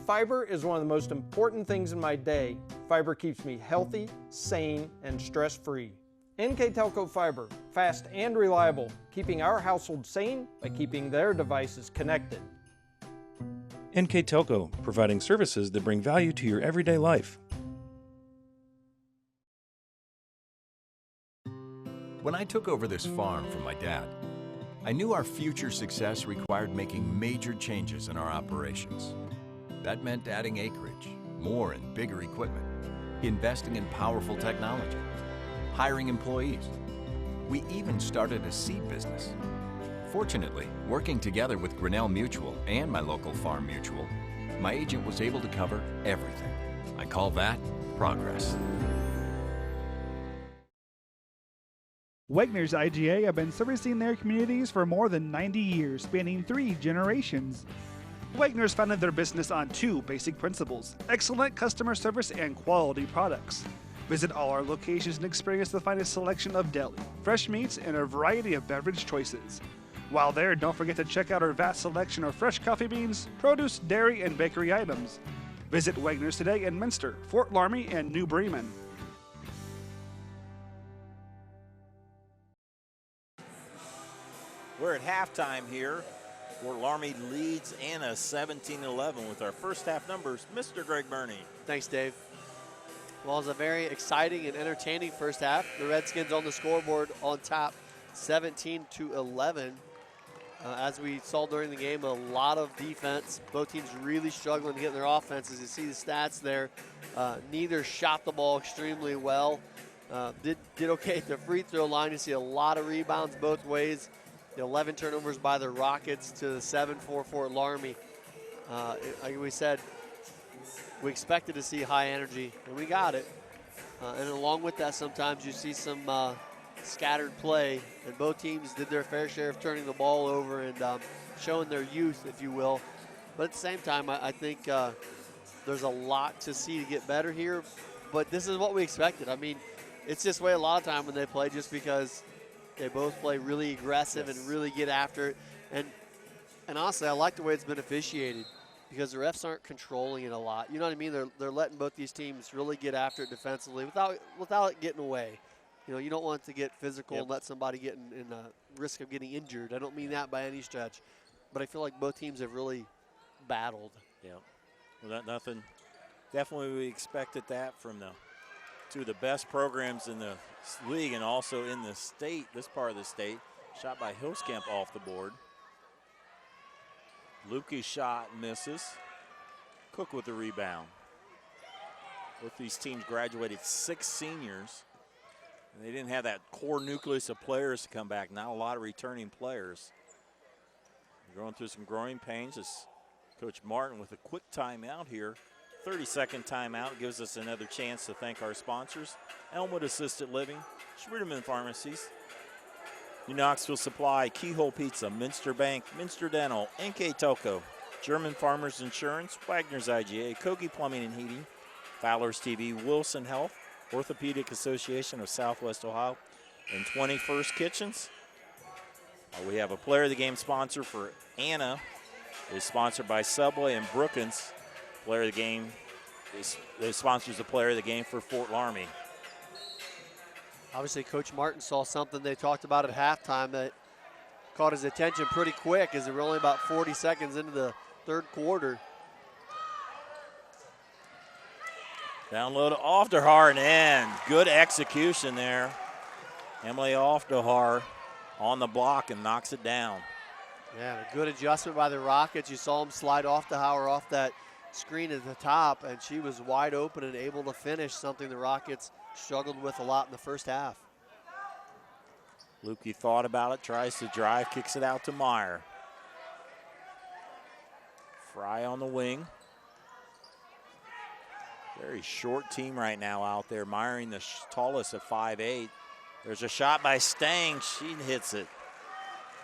Fiber is one of the most important things in my day. Fiber keeps me healthy, sane, and stress-free. NKTelco Fiber, fast and reliable, keeping our household sane by keeping their devices connected. NKTelco, providing services that bring value to your everyday life. When I took over this farm from my dad, I knew our future success required making major changes in our operations. That meant adding acreage, more and bigger equipment, investing in powerful technology, hiring employees. We even started a seed business. Fortunately, working together with Grinnell Mutual and my local farm mutual, my agent was able to cover everything. I call that progress. Wegner's IGA have been servicing their communities for more than 90 years, spanning 3 generations. Wegner's founded their business on 2 basic principles: excellent customer service and quality products. Visit all our locations and experience the finest selection of deli, fresh meats, and a variety of beverage choices. While there, don't forget to check out our vast selection of fresh coffee beans, produce, dairy, and bakery items. Visit Wegner's today in Minster, Fort Loramie, and New Bremen. We're at halftime here. Fort Loramie leads Anna 17-11 with our first half numbers. Mr. Greg Burney. Thanks, Dave. Well, it was a very exciting and entertaining first half. The Redskins on the scoreboard on top, 17-11. As we saw during the game, a lot of defense. Both teams really struggling to get in their offenses. You see the stats there. Neither shot the ball extremely well. Did okay at the free throw line. You see a lot of rebounds both ways. The 11 turnovers by the Rockets to the 7 for Fort Loramie. Like we said, we expected to see high energy, and we got it. And along with that, sometimes you see some scattered play, and both teams did their fair share of turning the ball over and showing their youth, if you will. But at the same time, I think there's a lot to see to get better here, but this is what we expected. I mean, it's this way a lot of time when they play, just because they both play really aggressive and really get after it. And honestly, I like the way it's been officiated, because the refs aren't controlling it a lot. You know what I mean? They're letting both these teams really get after it defensively without it getting away. You know, you don't want it to get physical and let somebody get in risk of getting injured. I don't mean that by any stretch, but I feel like both teams have really battled. Yeah, well, nothing. Definitely, we expected that from the 2 of the best programs in the league and also in the state, this part of the state. Shot by Hillscamp off the board. Lukey's shot misses. Cook with the rebound. Both these teams graduated 6 seniors. And they didn't have that core nucleus of players to come back. Not a lot of returning players. They're going through some growing pains as Coach Martin with a quick timeout here. 30-second timeout gives us another chance to thank our sponsors: Elmwood Assisted Living, Schmiedeman Pharmacies, New Knoxville Supply, Keyhole Pizza, Minster Bank, Minster Dental, NKTelco, German Farmers Insurance, Wagner's IGA, Kogi Plumbing and Heating, Fowler's TV, Wilson Health, Orthopedic Association of Southwest Ohio, and 21st Kitchens. We have a player of the game sponsor for Anna. Is sponsored by Subway and Brookins. Player of the game sponsors the player of the game for Fort Loramie. Obviously, Coach Martin saw something they talked about at halftime that caught his attention pretty quick as they were only about 40 seconds into the third quarter. Down low to Ofdehar and in. Good execution there. Emily Ofdehar on the block and knocks it down. Yeah, a good adjustment by the Rockets. You saw him slide off the Hauer off that screen at the top, and she was wide open and able to finish, something the Rockets struggled with a lot in the first half. Lukey thought about it, tries to drive, kicks it out to Meyer. Fry on the wing. Very short team right now out there. Meyering the tallest at 5'8". There's a shot by Stang. She hits it.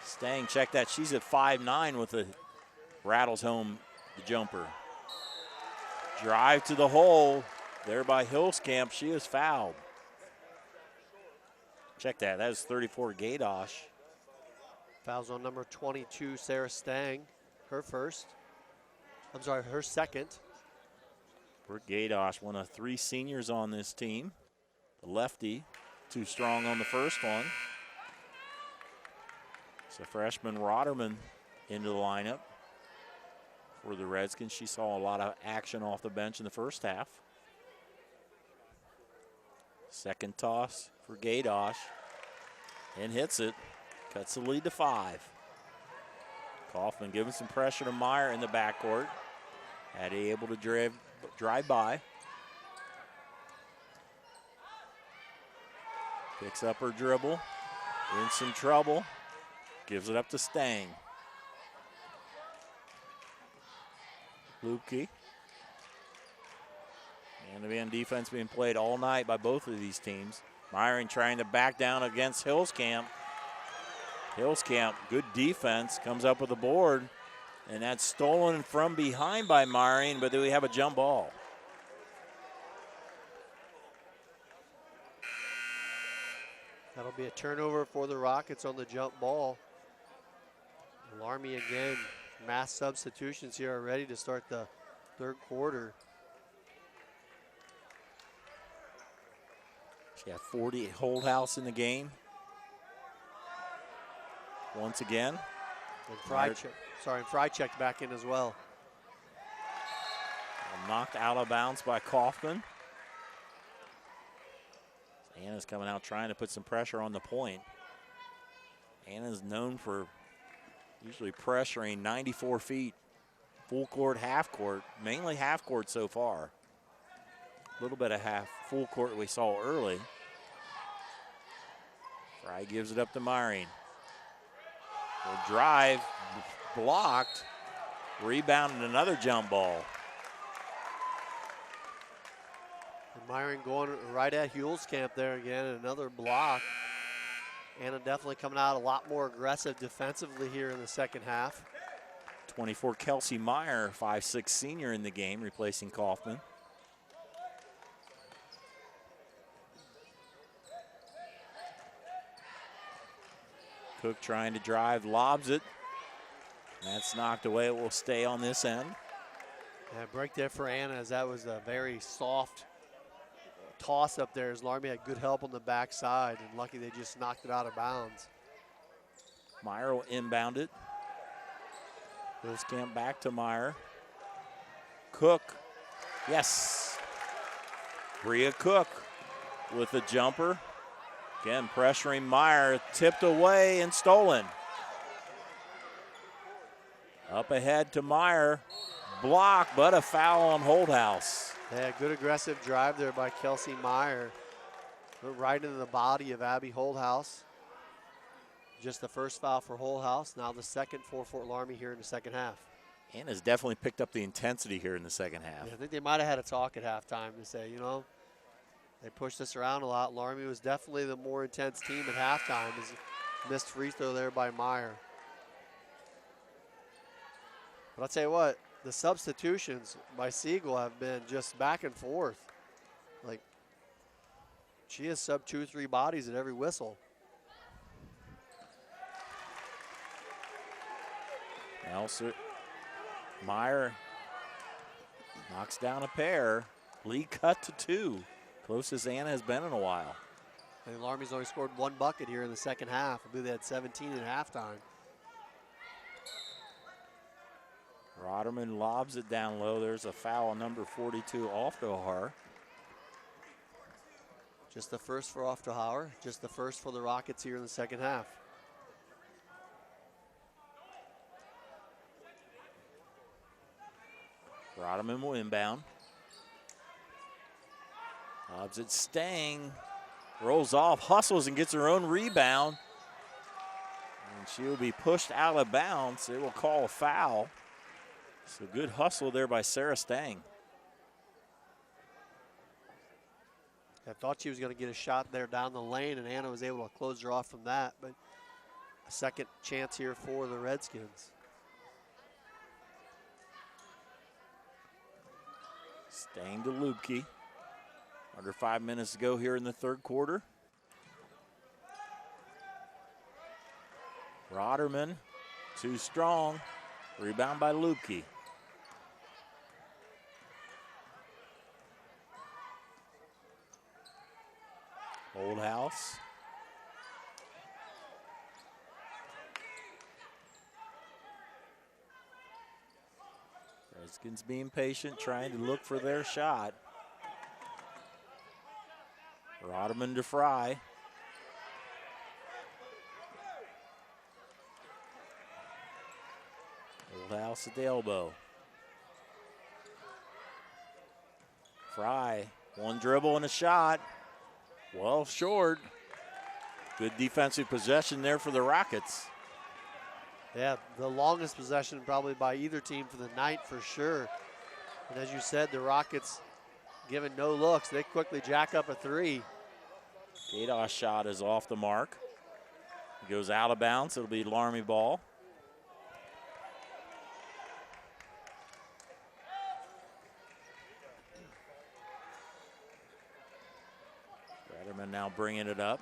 Stang, check that. She's at 5'9" with the rattles home the jumper. Drive to the hole there by Hillscamp. She is fouled. Check that. That is 34 Gadosh. Fouls on number 22, Sarah Stang. Her second. Brooke Gadosh, one of 3 seniors on this team. The lefty, too strong on the first one. So freshman Rotterman into the lineup for the Redskins. She saw a lot of action off the bench in the first half. Second toss for Gadosh and hits it. Cuts the lead to 5. Kaufman giving some pressure to Meyer in the backcourt. Hattie able to drive by. Picks up her dribble. In some trouble. Gives it up to Stang. Lupke. Man-to-man defense being played all night by both of these teams. Myron trying to back down against Hillscamp. Hillscamp, good defense, comes up with a board, and that's stolen from behind by Myron, but then we have a jump ball. That'll be a turnover for the Rockets on the jump ball. Loramie again, mass substitutions here are ready to start the third quarter. She had 40 Holdhouse in the game. Once again. And Fry checked back in as well. Knocked out of bounds by Kaufman. Anna's coming out trying to put some pressure on the point. Anna's known for usually pressuring 94 feet, full court, half court, mainly half court so far. A little bit of full court we saw early. Fry gives it up to Myring. The drive blocked, rebounded another jump ball. And Myron going right at Hulskamp there again, another block. Anna definitely coming out a lot more aggressive defensively here in the second half. 24 Kelsey Meyer, 5'6" senior in the game, replacing Kaufman. Cook trying to drive, lobs it. That's knocked away. It will stay on this end. Yeah, break there for Anna, as that was a very soft toss up there, as Loramie had good help on the backside, and lucky they just knocked it out of bounds. Meyer will inbound it. Hillscamp back to Meyer. Cook, yes. Bria Cook with a jumper. Again, pressuring Meyer, tipped away and stolen. Up ahead to Meyer, block, but a foul on Holdhouse. Yeah, good aggressive drive there by Kelsey Meyer. Went right into the body of Abby Holdhouse. Just the first foul for Holdhouse, now the second for Fort Loramie here in the second half. Anna's definitely picked up the intensity here in the second half. Yeah, I think they might have had a talk at halftime to say, you know, they pushed us around a lot. Loramie was definitely the more intense team at halftime. As missed free throw there by Meyer. But I'll tell you what, the substitutions by Siegel have been just back and forth. Like, she has subbed 2 or 3 bodies at every whistle. Nelson Meyer knocks down a pair. Lead cut to 2. Closest Anna has been in a while. I think Loramie's only scored 1 bucket here in the second half. I believe they had 17 at halftime. Rotterman lobs it down low. There's a foul on number 42 off to Har. Just the first for off to Hauer. Just the first for the Rockets here in the second half. Rotterman will inbound. Lobs it, Stang. Rolls off, hustles, and gets her own rebound. And she will be pushed out of bounds. They will call a foul. So good hustle there by Sarah Stang. I thought she was going to get a shot there down the lane, and Anna was able to close her off from that. But a second chance here for the Redskins. Stang to Lubke. Under 5 minutes to go here in the third quarter. Rotterman, too strong. Rebound by Lubke. Old House. Redskins being patient, trying to look for their shot. Rotterman to Fry. Old House at the elbow. Fry, one dribble and a shot. Well short. Good defensive possession there for the Rockets. Yeah, the longest possession probably by either team for the night for sure. And as you said, the Rockets given no looks. They quickly jack up a 3. Gados' shot is off the mark. It goes out of bounds. It'll be Loramie ball. Rotterman now bringing it up.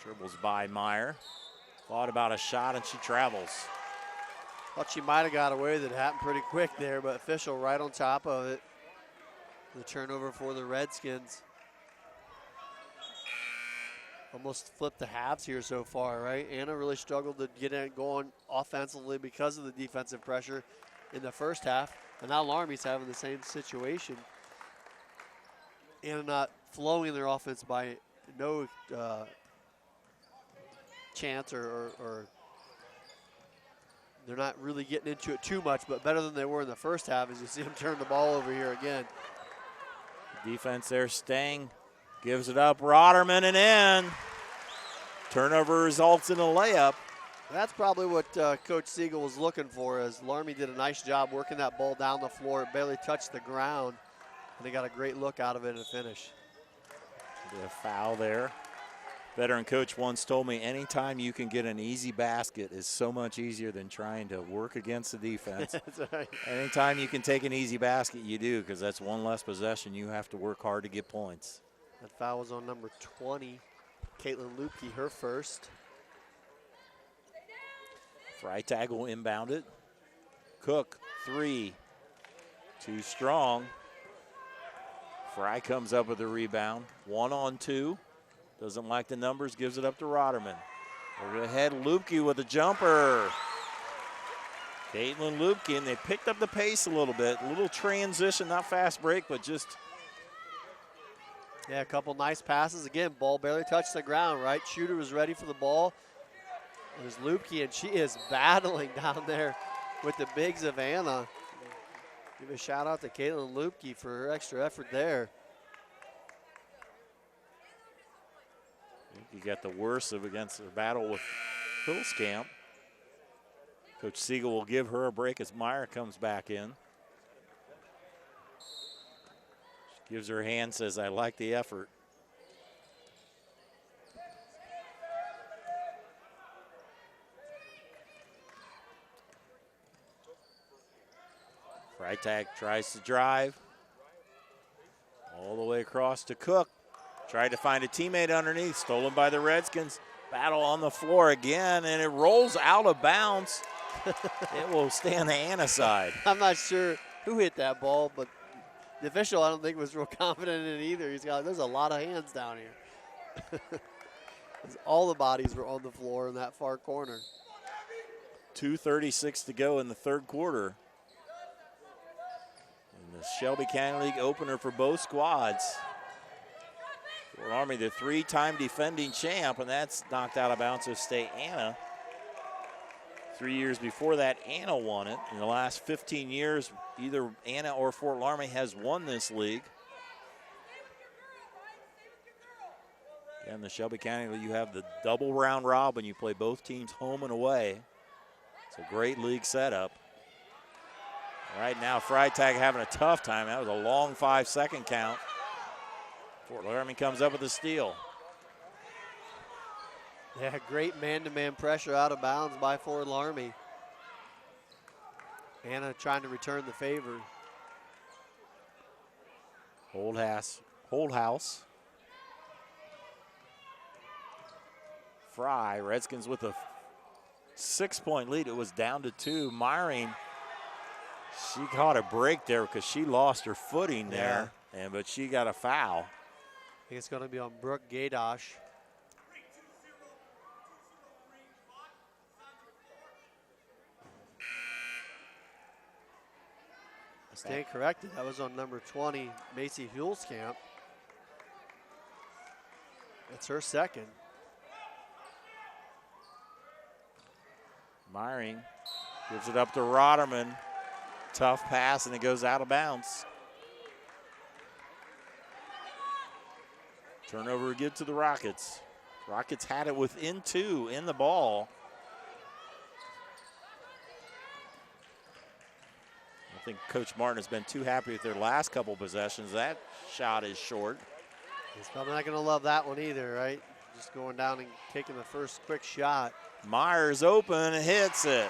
Dribbles by Meyer. Thought about a shot and she travels. Thought she might have got away with it. It happened pretty quick there, but official right on top of it. The turnover for the Redskins. Almost flipped the halves here so far, right? Anna really struggled to get it going offensively because of the defensive pressure in the first half. And now Loramie's having the same situation. Anna not flowing their offense by no chance or they're not really getting into it too much, but better than they were in the first half as you see them turn the ball over here again. Defense there, Stang gives it up, Rotterman and in. Turnover results in a layup. That's probably what Coach Siegel was looking for, as Loramie did a nice job working that ball down the floor. It barely touched the ground, and they got a great look out of it in the finish. A foul there. Veteran coach once told me anytime you can get an easy basket is so much easier than trying to work against the defense. That's right. Anytime you can take an easy basket, you do, because that's one less possession. You have to work hard to get points. That foul was on number 20, Caitlin Lupke, her first. Freitag will inbound it. Cook, 3. Too strong. Fry comes up with a rebound. 1-on-2. Doesn't like the numbers, gives it up to Rotterman. Over the head, Lupke with a jumper. Caitlin Lupke, and they picked up the pace a little bit. A little transition, not fast break, but just. Yeah, a couple nice passes. Again, ball barely touched the ground, right? Shooter was ready for the ball. There's Lupke, and she is battling down there with the bigs of Anna. Give a shout out to Caitlin Lupke for her extra effort there. You got the worst of against the battle with Hillscamp. Coach Siegel will give her a break as Meyer comes back in. She gives her hand, says, I like the effort. Freitag tries to drive. All the way across to Cook. Tried to find a teammate underneath. Stolen by the Redskins. Battle on the floor again, and it rolls out of bounds. It will stay on the Anna side. I'm not sure who hit that ball, but the official I don't think was real confident in it either. There's a lot of hands down here. All the bodies were on the floor in that far corner. 2:36 to go in the third quarter. And the Shelby County League opener for both squads. Fort Loramie, the 3-time defending champ, and that's knocked out of bounds of State Anna. 3 years before that, Anna won it. In the last 15 years, either Anna or Fort Loramie has won this league. And the Shelby County League, you have the double round robin. You play both teams home and away. It's a great league setup. Right now, Freitag having a tough time. That was a long 5-second count. Fort Loramie comes up with a steal. Yeah, great man-to-man pressure out of bounds by Fort Loramie. Anna trying to return the favor. Hold house. Fry, Redskins with a 6-point lead. It was down to 2. Myring, she caught a break there because she lost her footing there, but she got a foul. I think it's going to be on Brooke Gaydosh. Stand corrected. That was on number 20, Macy Hulskamp. That's her second. Myring gives it up to Rotterman. Tough pass, and it goes out of bounds. Turnover again to the Rockets. Rockets had it within 2 in the ball. I think Coach Martin has been too happy with their last couple possessions. That shot is short. He's probably not going to love that one either, right? Just going down and taking the first quick shot. Myers open and hits it.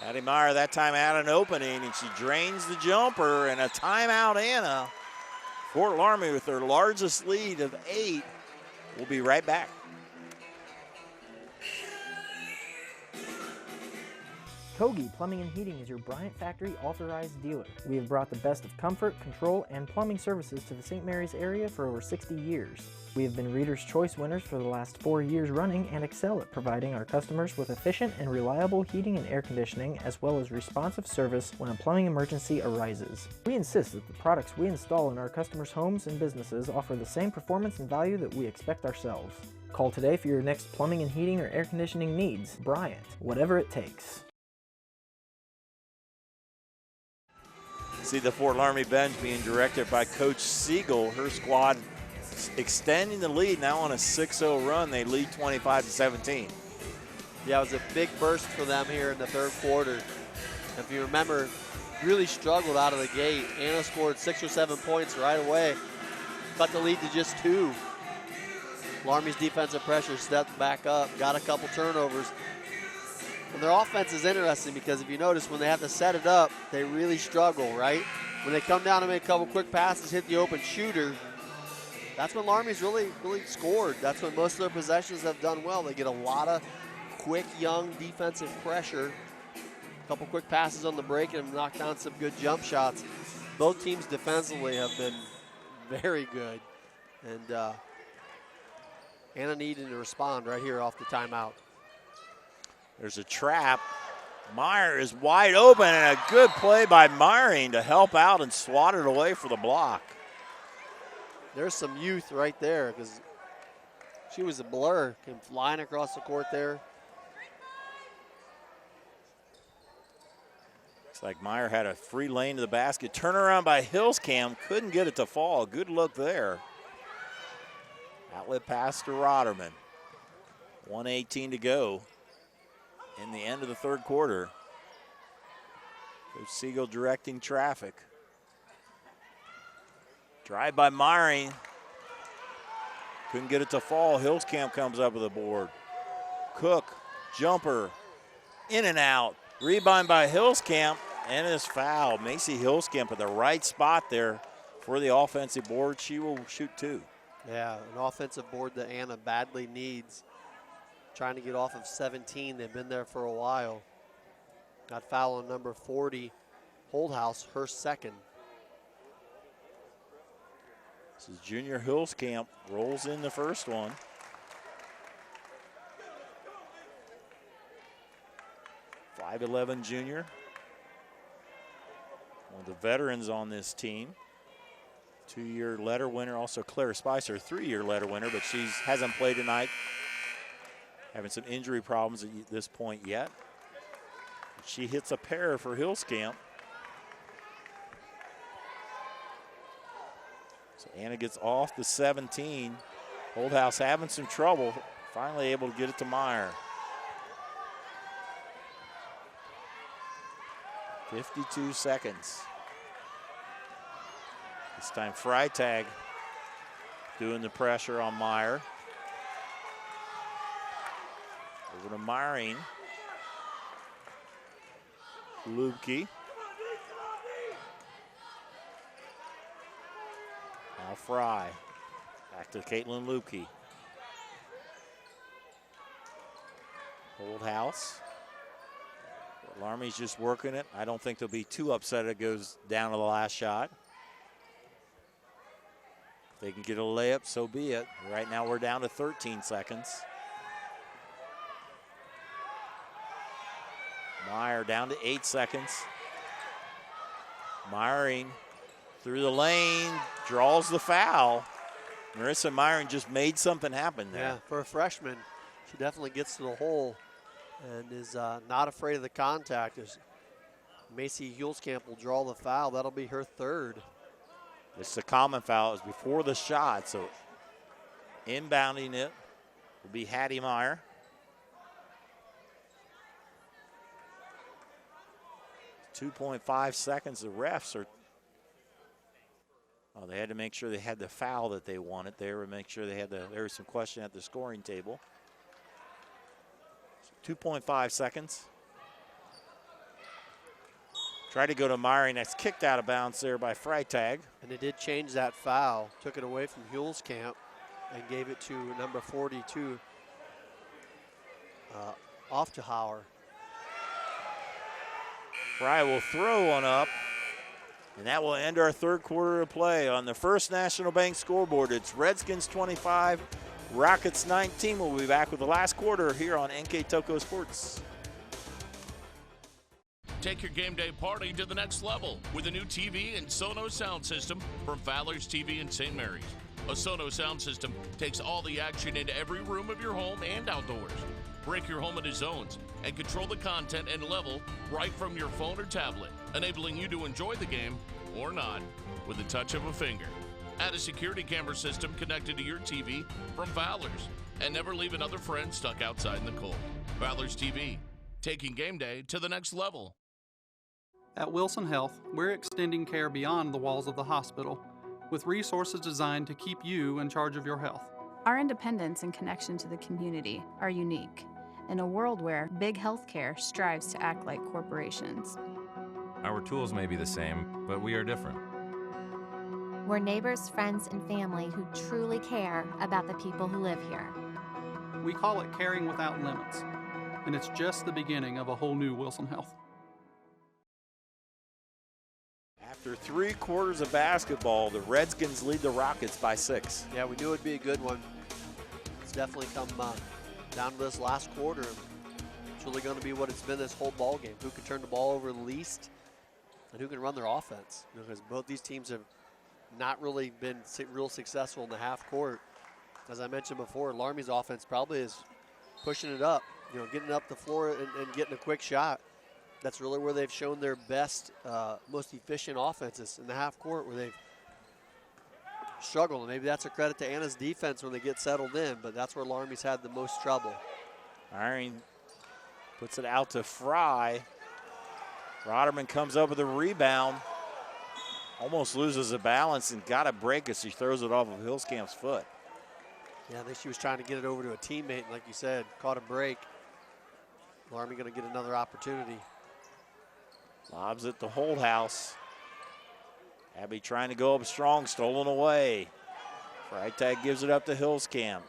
Addie Meyer that time had an opening, and she drains the jumper, and a timeout, Anna. Fort Loramie with their largest lead of 8. We'll be right back. Kogi Plumbing and Heating is your Bryant Factory authorized dealer. We have brought the best of comfort, control, and plumbing services to the St. Mary's area for over 60 years. We have been Reader's Choice winners for the last 4 years running and excel at providing our customers with efficient and reliable heating and air conditioning, as well as responsive service when a plumbing emergency arises. We insist that the products we install in our customers' homes and businesses offer the same performance and value that we expect ourselves. Call today for your next plumbing and heating or air conditioning needs. Bryant, whatever it takes. See the Fort Loramie bench being directed by Coach Siegel. Her squad extending the lead now on a 6-0 run. They lead 25-17. Yeah, it was a big burst for them here in the third quarter. If you remember, really struggled out of the gate. Anna scored 6 or 7 points right away. Cut the lead to just 2. Loramie's defensive pressure stepped back up, got a couple turnovers. And their offense is interesting because if you notice, when they have to set it up, they really struggle, right? When they come down and make a couple quick passes, hit the open shooter, that's when Loramie's really scored. That's when most of their possessions have done well. They get a lot of quick, young defensive pressure. A couple quick passes on the break and knock down some good jump shots. Both teams defensively have been very good. And Anna needing to respond right here off the timeout. There's a trap. Meyer is wide open, and a good play by Myring to help out and swat it away for the block. There's some youth right there because she was a blur. Came flying across the court there. Looks like Meyer had a free lane to the basket. Turnaround by Hillscam. Couldn't get it to fall. Good look there. Outlet pass to Rotterman. 1:18 to go in the end of the third quarter. Coach Siegel directing traffic. Drive by Myring. Couldn't get it to fall. Hillscamp comes up with a board. Cook, jumper, in and out. Rebound by Hillscamp, and it's foul. Macy Hillscamp at the right spot there for the offensive board. She will shoot 2. Yeah, an offensive board that Anna badly needs. Trying to get off of 17. They've been there for a while. Got foul on number 40, Holdhouse, her second. This is junior Hillscamp, rolls in the first one. .5'11" junior. One of the veterans on this team. 2-year letter winner. Also Claire Spicer, 3-year letter winner, but she hasn't played tonight. Having some injury problems at this point yet. She hits a pair for Hillscamp. So Anna gets off the 17. Holdhouse having some trouble. Finally able to get it to Meyer. 52 seconds. This time Freitag doing the pressure on Meyer. Over to Meyering. Lubke. Now Fry. Back to Caitlin Lubke. Holdhouse. Loramie's just working it. I don't think they'll be too upset it goes down to the last shot. If they can get a layup, so be it. Right now we're down to 13 seconds. Meyer down to 8 seconds. Meyering through the lane, draws the foul. Marissa Meyering just made something happen there. Yeah, for a freshman, she definitely gets to the hole and is not afraid of the contact. As Macy Hillscamp will draw the foul. That'll be her third. It's a common foul. It was before the shot, so inbounding it will be Hattie Meyer. 2.5 seconds. The refs are, oh, they had to make sure they had the foul that they wanted there and make sure they had there was some question at the scoring table. So 2.5 seconds. Tried to go to Meyering. That's kicked out of bounds there by Freitag. And they did change that foul. Took it away from Hillscamp and gave it to number 42, Oftahauer. Fry will throw one up, and that will end our third quarter of play. On the First National Bank scoreboard, it's Redskins 25, Rockets 19. We'll be back with the last quarter here on NKTelco Sports. Take your game day party to the next level with a new TV and Sonos sound system from Fowler's TV in St. Mary's. A Sonos sound system takes all the action into every room of your home and outdoors. Break your home into zones and control the content and level right from your phone or tablet, enabling you to enjoy the game or not with the touch of a finger. Add a security camera system connected to your TV from Fowler's and never leave another friend stuck outside in the cold. Fowler's TV, taking game day to the next level. At Wilson Health, we're extending care beyond the walls of the hospital with resources designed to keep you in charge of your health. Our independence and connection to the community are unique in a world where big healthcare strives to act like corporations. Our tools may be the same, but we are different. We're neighbors, friends, and family who truly care about the people who live here. We call it caring without limits, and it's just the beginning of a whole new Wilson Health. After 3 quarters of basketball, the Redskins lead the Rockets by 6. Yeah, we knew it'd be a good one. It's definitely come down to this last quarter. It's really going to be what it's been this whole ball game. Who can turn the ball over the least and who can run their offense. Because both these teams have not really been real successful in the half court. As I mentioned before, Loramie's offense probably is pushing it up, getting up the floor and getting a quick shot. That's really where they've shown their best, most efficient offenses in the half court, where they've struggled. And maybe that's a credit to Anna's defense when they get settled in, but that's where Loramie's had the most trouble. Meyering puts it out to Fry. Roderman comes up with a rebound. Almost loses the balance and got a break as she throws it off of Hillscamp's foot. Yeah, I think she was trying to get it over to a teammate, and like you said, caught a break. Loramie going to get another opportunity. Lobs at the hold house. Abby trying to go up strong, stolen away. Freitag gives it up to Hillscamp.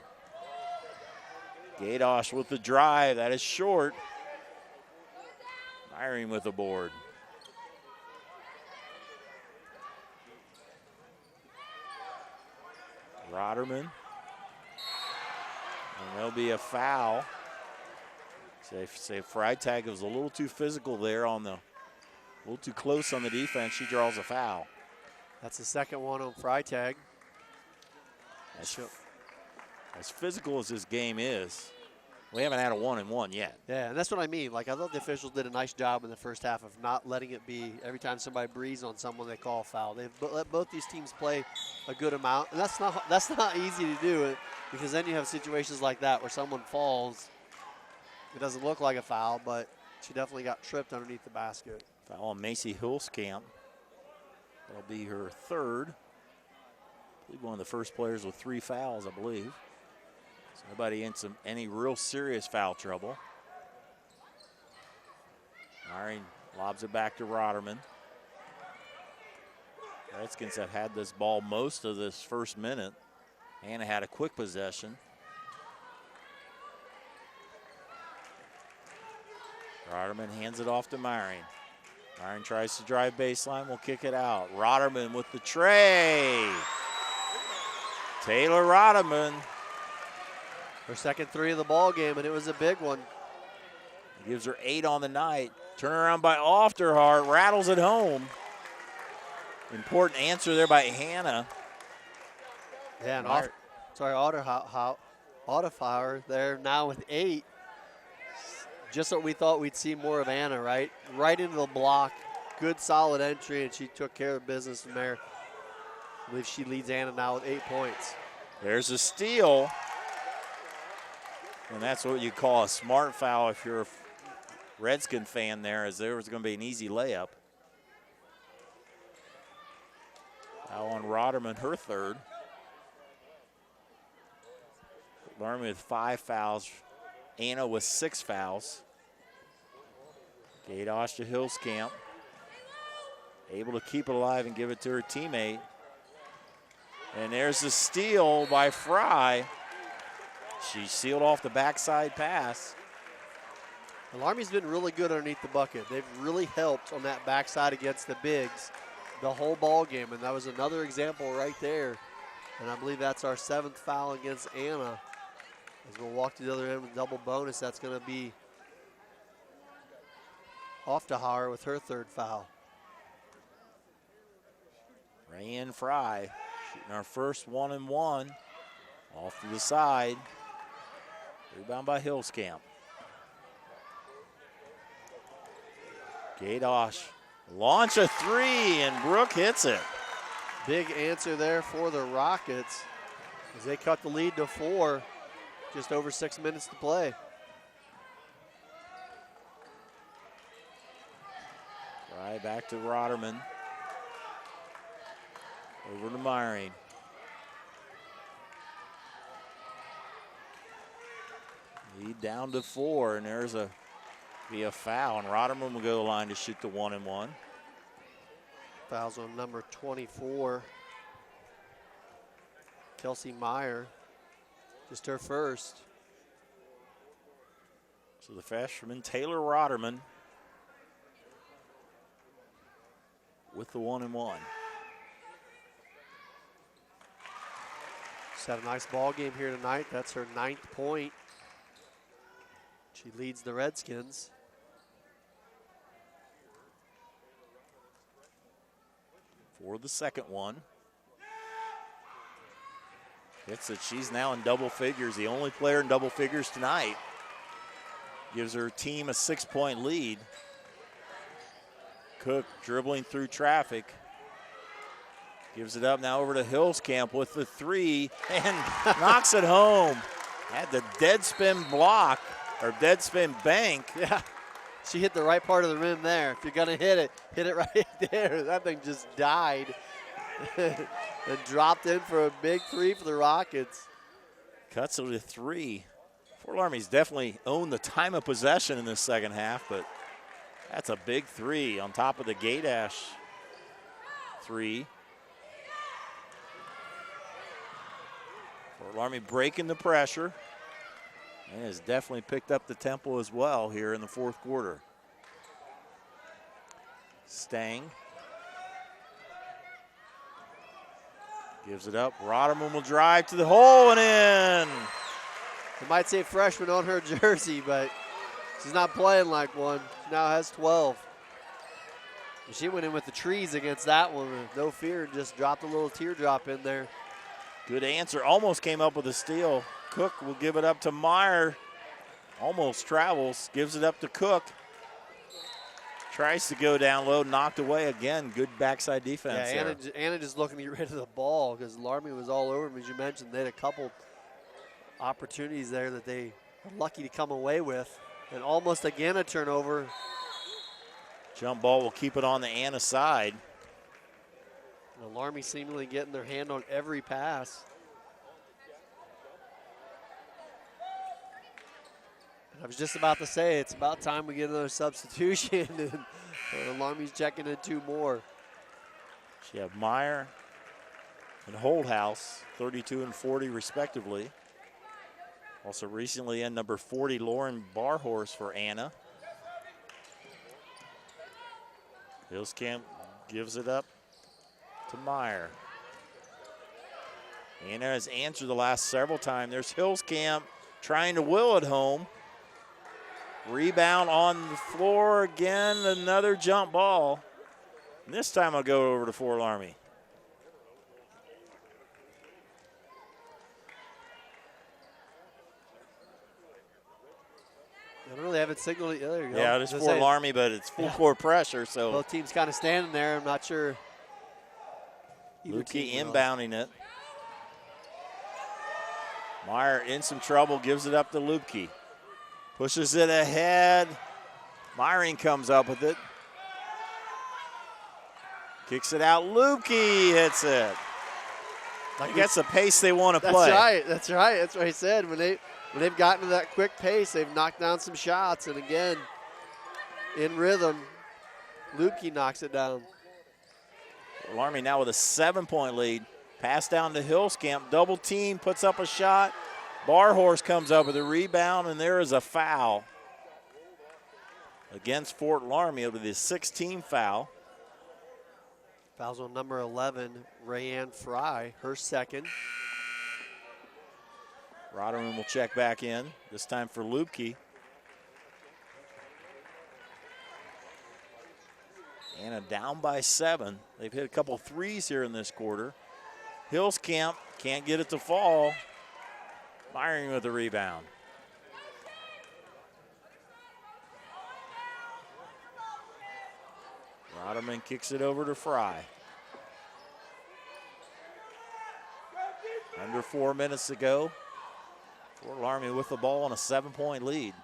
Gadosh with the drive, that is short. Myring with the board. Rotterman. And there'll be a foul. Say Freitag was a little too physical there a little too close on the defense. She draws a foul. That's the second one on Freitag. As physical as this game is, we haven't had a 1-and-1 yet. Yeah, and that's what I mean. Like, I thought the officials did a nice job in the first half of not letting it be every time somebody breathes on someone they call a foul. They've let both these teams play a good amount, and that's not easy to do, because then you have situations like that where someone falls. It doesn't look like a foul, but she definitely got tripped underneath the basket. Foul on Macy Hillscamp. That'll be her third. I believe one of the first players with 3 fouls, I believe. So nobody in any real serious foul trouble. Myring lobs it back to Rotterman. Redskins have had this ball most of this first minute. Anna had a quick possession. Rotterman hands it off to Myring. Myring tries to drive baseline, will kick it out. Rotterman with the tray. Taylor Rotterman. Her second 3 of the ball game, and it was a big one. Gives her 8 on the night. Turnaround by Ofterhart, rattles it home. Important answer there by Hannah. Yeah, and Otterhauer there now with 8. Just what we thought we'd see more of Anna, right? Right into the block. Good, solid entry, and she took care of business from there. I believe she leads Anna now with 8 points. There's a steal. And that's what you call a smart foul if you're a Redskin fan there, as there was going to be an easy layup. Foul on Rotterman, her third. Loramie with 5 fouls. Anna with 6 fouls. Gadosh to Hillscamp. Able to keep it alive and give it to her teammate. And there's the steal by Fry. She sealed off the backside pass. Loramie's been really good underneath the bucket. They've really helped on that backside against the bigs the whole ball game, and that was another example right there. And I believe that's our 7th foul against Anna. As we'll walk to the other end with double bonus, that's going to be Ofterhauer with her 3rd foul. Rayanne Fry shooting our first 1-and-1 off to the side. Rebound by Hillscamp. Gadosh launch a 3, and Brooke hits it. Big answer there for the Rockets as they cut the lead to 4. Just over 6 minutes to play. Right back to Rotterman. Over to Myring. Lead down to 4, and there's a foul, and Rotterman will go to the line to shoot the 1-and-1. Fouls on number 24. Kelsey Meyer. Just her first. So the freshman, Taylor Rotterman, with the 1-and-1. She's had a nice ball game here tonight. That's her 9th point. She leads the Redskins. For the second one. Hits it. She's now in double figures, the only player in double figures tonight. Gives her team a 6-point lead. Cook dribbling through traffic. Gives it up now over to Hillscamp with the 3 and knocks it home. Had the dead spin block, or dead spin bank. Yeah, she hit the right part of the rim there. If you're gonna hit it right there. That thing just died. And dropped in for a big 3 for the Rockets. Cuts it to 3. Fort Loramie's definitely owned the time of possession in this second half, but That's a big three on top of the Gaydash three. Fort Loramie breaking the pressure and has definitely picked up the tempo as well here in the fourth quarter. Stang gives it up. Roderman will drive to the hole and in. It might say freshman on her jersey, but she's not playing like one. She now has 12. She went in with the trees against that one with no fear and just dropped a little teardrop in there. Good answer. Almost came up with a steal. Cook will give it up to Meyer. Almost travels. Gives it up to Cook. Tries to go down low. Knocked away again. Good backside defense. Yeah, Anna just looking to get rid of the ball because Loramie was all over them. As you mentioned, they had a couple opportunities there that they are lucky to come away with. And almost again a turnover. Jump ball will keep it on the Anna side. Loramie seemingly getting their hand on every pass. I was just about to say, it's about time we get another substitution, and Loramie's checking in 2 more. You have Meyer and Holdhouse, 32 and 40 respectively. Also recently in number 40, Lauren Barhorse for Anna. Hillscamp gives it up to Meyer. Anna has answered the last several times. There's Hillscamp trying to will it home. Rebound on the floor again, another jump ball. And this time I'll go over to Fort Loramie. I don't really have it signaled. There you go. Yeah, it's Fort Loramie, but it's full court pressure. So both teams kind of standing there. I'm not sure. Lukey inbounding it. Meyer in some trouble, gives it up to Lupke. Pushes it ahead. Myring comes up with it. Kicks it out. Lupke hits it. That's the pace they want to play. That's right. That's right. That's what I said. When they've gotten to that quick pace, they've knocked down some shots. And again, in rhythm, Lupke knocks it down. Loramie now with a 7-point lead. Pass down to Hillscamp. Double team, puts up a shot. Barhorse comes up with a rebound, and there is a foul against Fort Loramie. It'll be the 16th foul. Fouls on number 11, Rayanne Fry, her second. Roderman will check back in, this time for Lupke. Anna down by 7. They've hit a couple threes here in this quarter. Hillscamp can't get it to fall. Myring with the rebound. Roderman kicks it over to Fry. Under 4 minutes to go. Fort Loramie with the ball on a 7-point lead.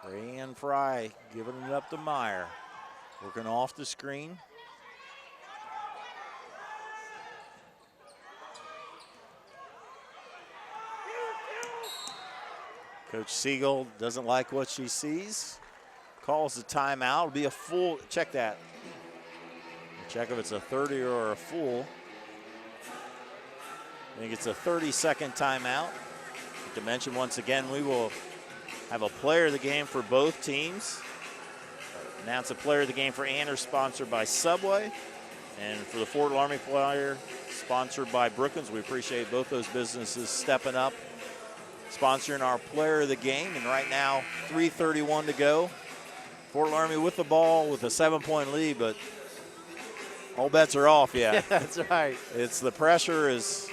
Rayanne Fry giving it up to Meyer. Working off the screen. Coach Siegel doesn't like what she sees. Calls the timeout. It'll be a full, check that. Check if it's a 30 or a full. I think it's a 30-second timeout. To mention once again, we will have a player of the game for both teams. Announce a player of the game for Anner, sponsored by Subway. And for the Fort Loramie player, sponsored by Brookins. We appreciate both those businesses stepping up, sponsoring our player of the game. And right now, 3:31 to go. Fort Loramie with the ball with a 7-point lead, but all bets are off yet. Yeah, that's right. It's the pressure is,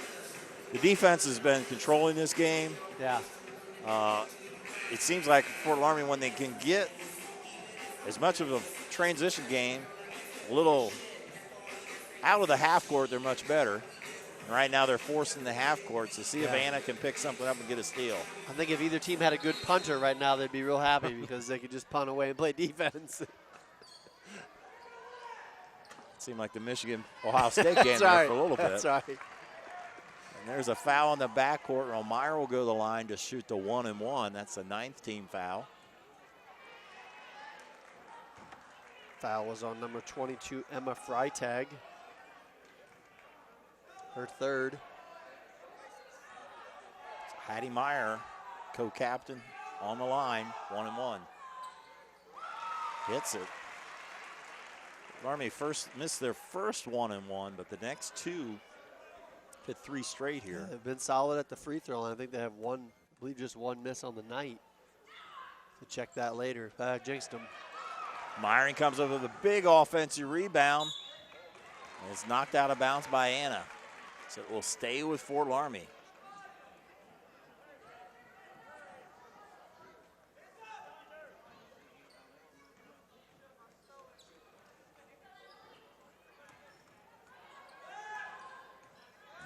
the defense has been controlling this game. Yeah. It seems like Fort Loramie, when they can get as much of a transition game, a little out of the half court, they're much better. And right now they're forcing the half court to see if Anna can pick something up and get a steal. I think if either team had a good punter right now, they'd be real happy because they could just punt away and play defense. It seemed like the Michigan-Ohio State game right. there for a little bit. That's right. And there's a foul in the backcourt. Meyer will go to the line to shoot the 1-and-1. That's the 9th team foul. Foul was on number 22, Emma Freitag. Her third. Hattie Meyer, co-captain, on the line, 1-1. Hits it. Loramie missed their first 1-1, but the next two hit 3 straight here. Yeah, they've been solid at the free throw line. I think they have one, I believe just one miss on the night. So check that later. Jinxed them. Myron comes up with a big offensive rebound. And it's knocked out of bounds by Anna. So it will stay with Fort Loramie.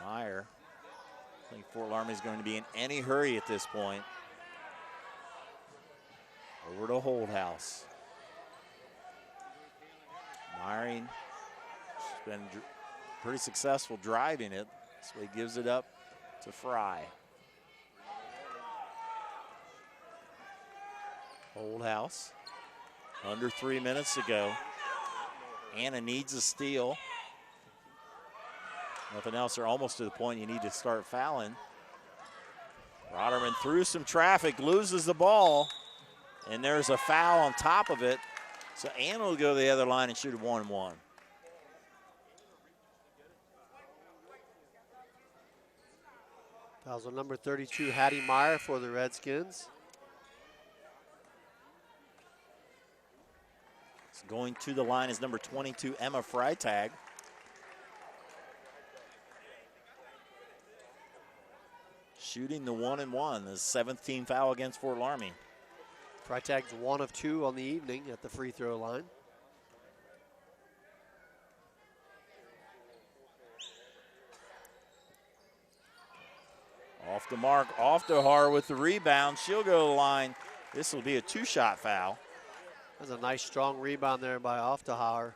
Meyer. I think Fort Loramie is going to be in any hurry at this point. Over to Holdhouse. Myring has been pretty successful driving it, so he gives it up to Fry. Holdhouse, under 3 minutes to go. Anna needs a steal. Nothing else, they're almost to the point you need to start fouling. Roderman through some traffic, loses the ball, and there's a foul on top of it. So Anna will go to the other line and shoot a 1-1. Fouls on number 32, Hattie Meyer for the Redskins. Going to the line is number 22, Emma Freitag. Shooting the 1-1, the 7th team foul against Fort Loramie. Freitag's 1 of 2 on the evening at the free throw line. Off the mark, off to Har with the rebound. She'll go to the line. This will be a 2-shot foul. That's a nice strong rebound there by Oftahar.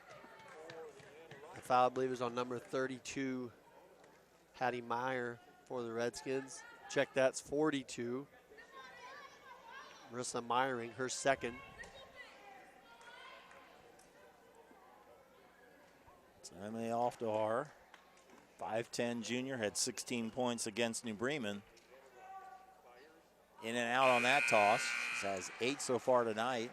The foul, I believe, is on number 32, Hattie Meyer for the Redskins. Check, that's 42. Marissa Meyering, her second. It's Emily Oftahar, 5'10" junior, had 16 points against New Bremen. In and out on that toss. She has 8 so far tonight.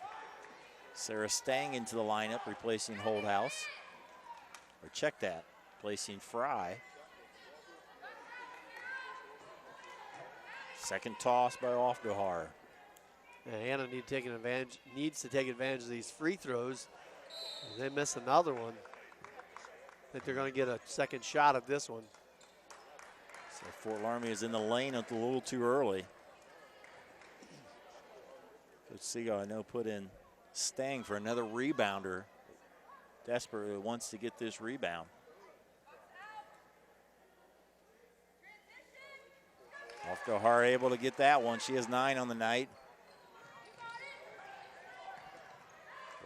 Sarah Stang into the lineup, replacing Holdhouse. Or check that, placing Fry. Second toss by Oftahar. Anna needs to take advantage of these free throws. If they miss another one, I think they're going to get a second shot at this one. So Fort Loramie is in the lane a little too early. Coach Seagull, I know, put in Stang for another rebounder. Desperately wants to get this rebound. Oftahar able to get that one. She has 9 on the night.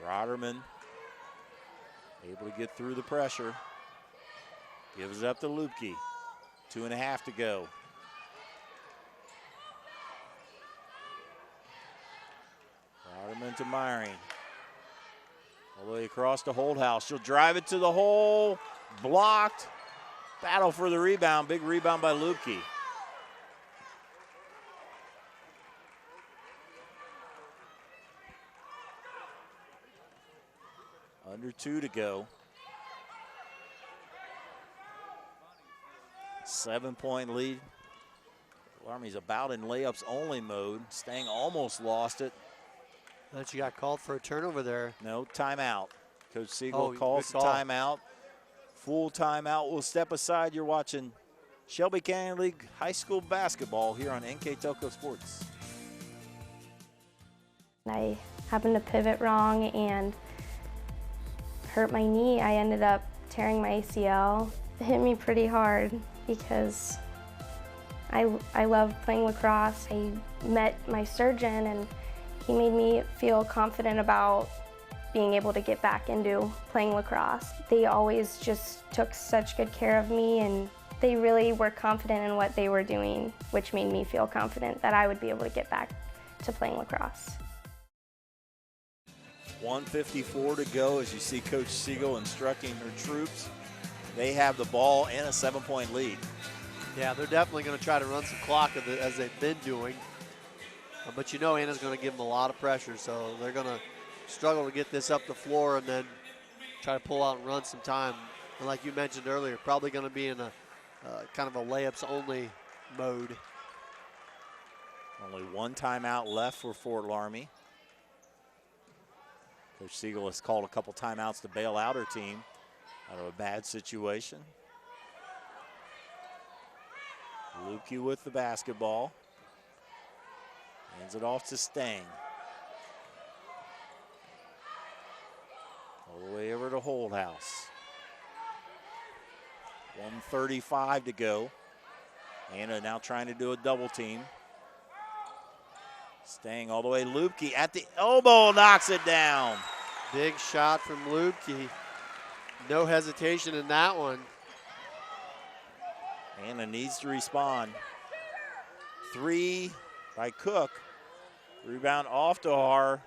Roderman able to get through the pressure. Gives it up to Lupke. 2.5 to go. Roderman to Myring. All the way across to Holdhouse. She'll drive it to the hole. Blocked. Battle for the rebound. Big rebound by Lupke. Under 2 to go. 7-point lead. Loramie's about in layups only mode. Stang almost lost it. Then she got called for a turnover there. No, timeout. Coach Siegel calls the timeout. Full timeout. We'll step aside. You're watching Shelby Canyon League High School basketball here on NKTelco Sports. I happened to pivot wrong and hurt my knee. I ended up tearing my ACL. It hit me pretty hard because I love playing lacrosse. I met my surgeon and he made me feel confident about being able to get back into playing lacrosse. They always just took such good care of me and they really were confident in what they were doing, which made me feel confident that I would be able to get back to playing lacrosse. 1:54 to go as you see Coach Siegel instructing her troops. They have the ball and a 7-point lead. Yeah, they're definitely going to try to run some clock as they've been doing. But you know Anna's going to give them a lot of pressure, so they're going to struggle to get this up the floor and then try to pull out and run some time. And like you mentioned earlier, probably going to be in a kind of a layups-only mode. Only one timeout left for Fort Loramie. Coach Siegel has called a couple timeouts to bail out her team out of a bad situation. Lukey with the basketball. Hands it off to Stang. All the way over to Holdhouse. 1:35 to go. Anna now trying to do a double team. Staying all the way, Lupke at the elbow, knocks it down. Big shot from Lupke. No hesitation in that one. Anna needs to respond. 3 by Cook. Rebound off to her.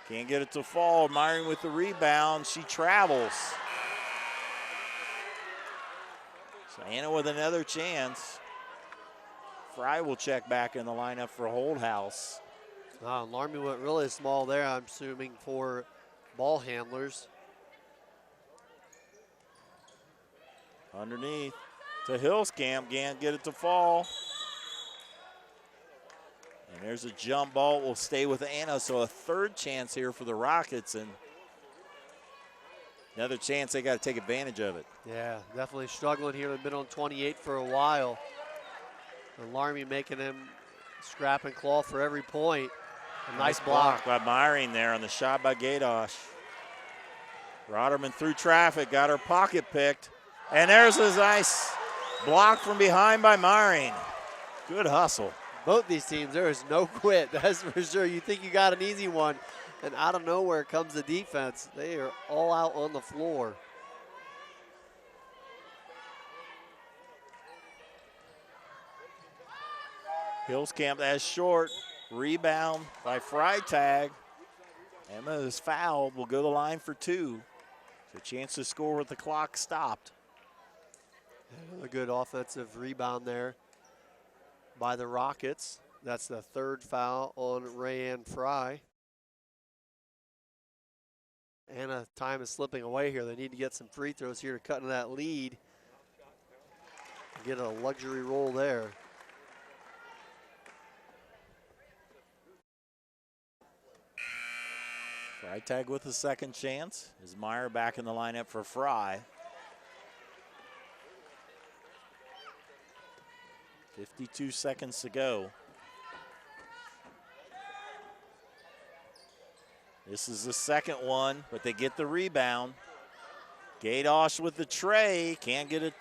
Can't get it to fall. Myron with the rebound. She travels. So Anna with another chance. Fry will check back in the lineup for Holdhouse. Loramie went really small there, I'm assuming, for ball handlers. Underneath to Hillscamp, can't get it to fall. And there's a jump ball, will stay with Anna, so a third chance here for the Rockets, and another chance, they got to take advantage of it. Yeah, definitely struggling here. They've been on 28 for a while. And Loramie making them scrap and claw for every point. A nice block by Myring there on the shot by Gadosh. Roderman through traffic, got her pocket picked. And there's a nice block from behind by Myring. Good hustle. Both these teams, there is no quit, that's for sure. You think you got an easy one, and out of nowhere comes the defense. They are all out on the floor. Hillscamp, that's short. Rebound by Freitag. Emma is fouled, will go to the line for 2. So a chance to score with the clock stopped. A good offensive rebound there by the Rockets. That's the 3rd foul on Rayanne Fry. Anna, time is slipping away here. They need to get some free throws here to cut into that lead. Get a luxury roll there. Freitag with a second chance. Is Meyer back in the lineup for Fry? 52 seconds to go. This is the second one, but they get the rebound. Gadosh with the tray, can't get it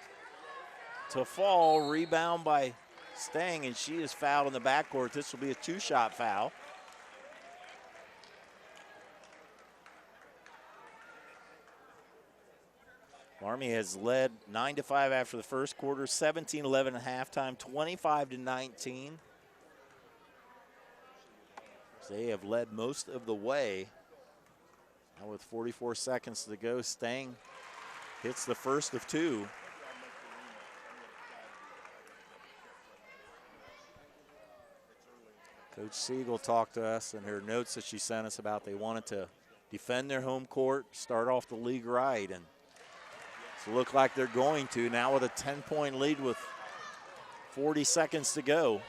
to fall. Rebound by Stang, and she is fouled in the backcourt. This will be a 2-shot foul. Loramie has led 9-5 after the first quarter, 17-11 at halftime, 25-19. They have led most of the way. Now with 44 seconds to go, Stang hits the first of 2. Coach Siegel talked to us in her notes that she sent us about they wanted to defend their home court, start off the league right, and so look like they're going to now with a 10-point lead with 40 seconds to go.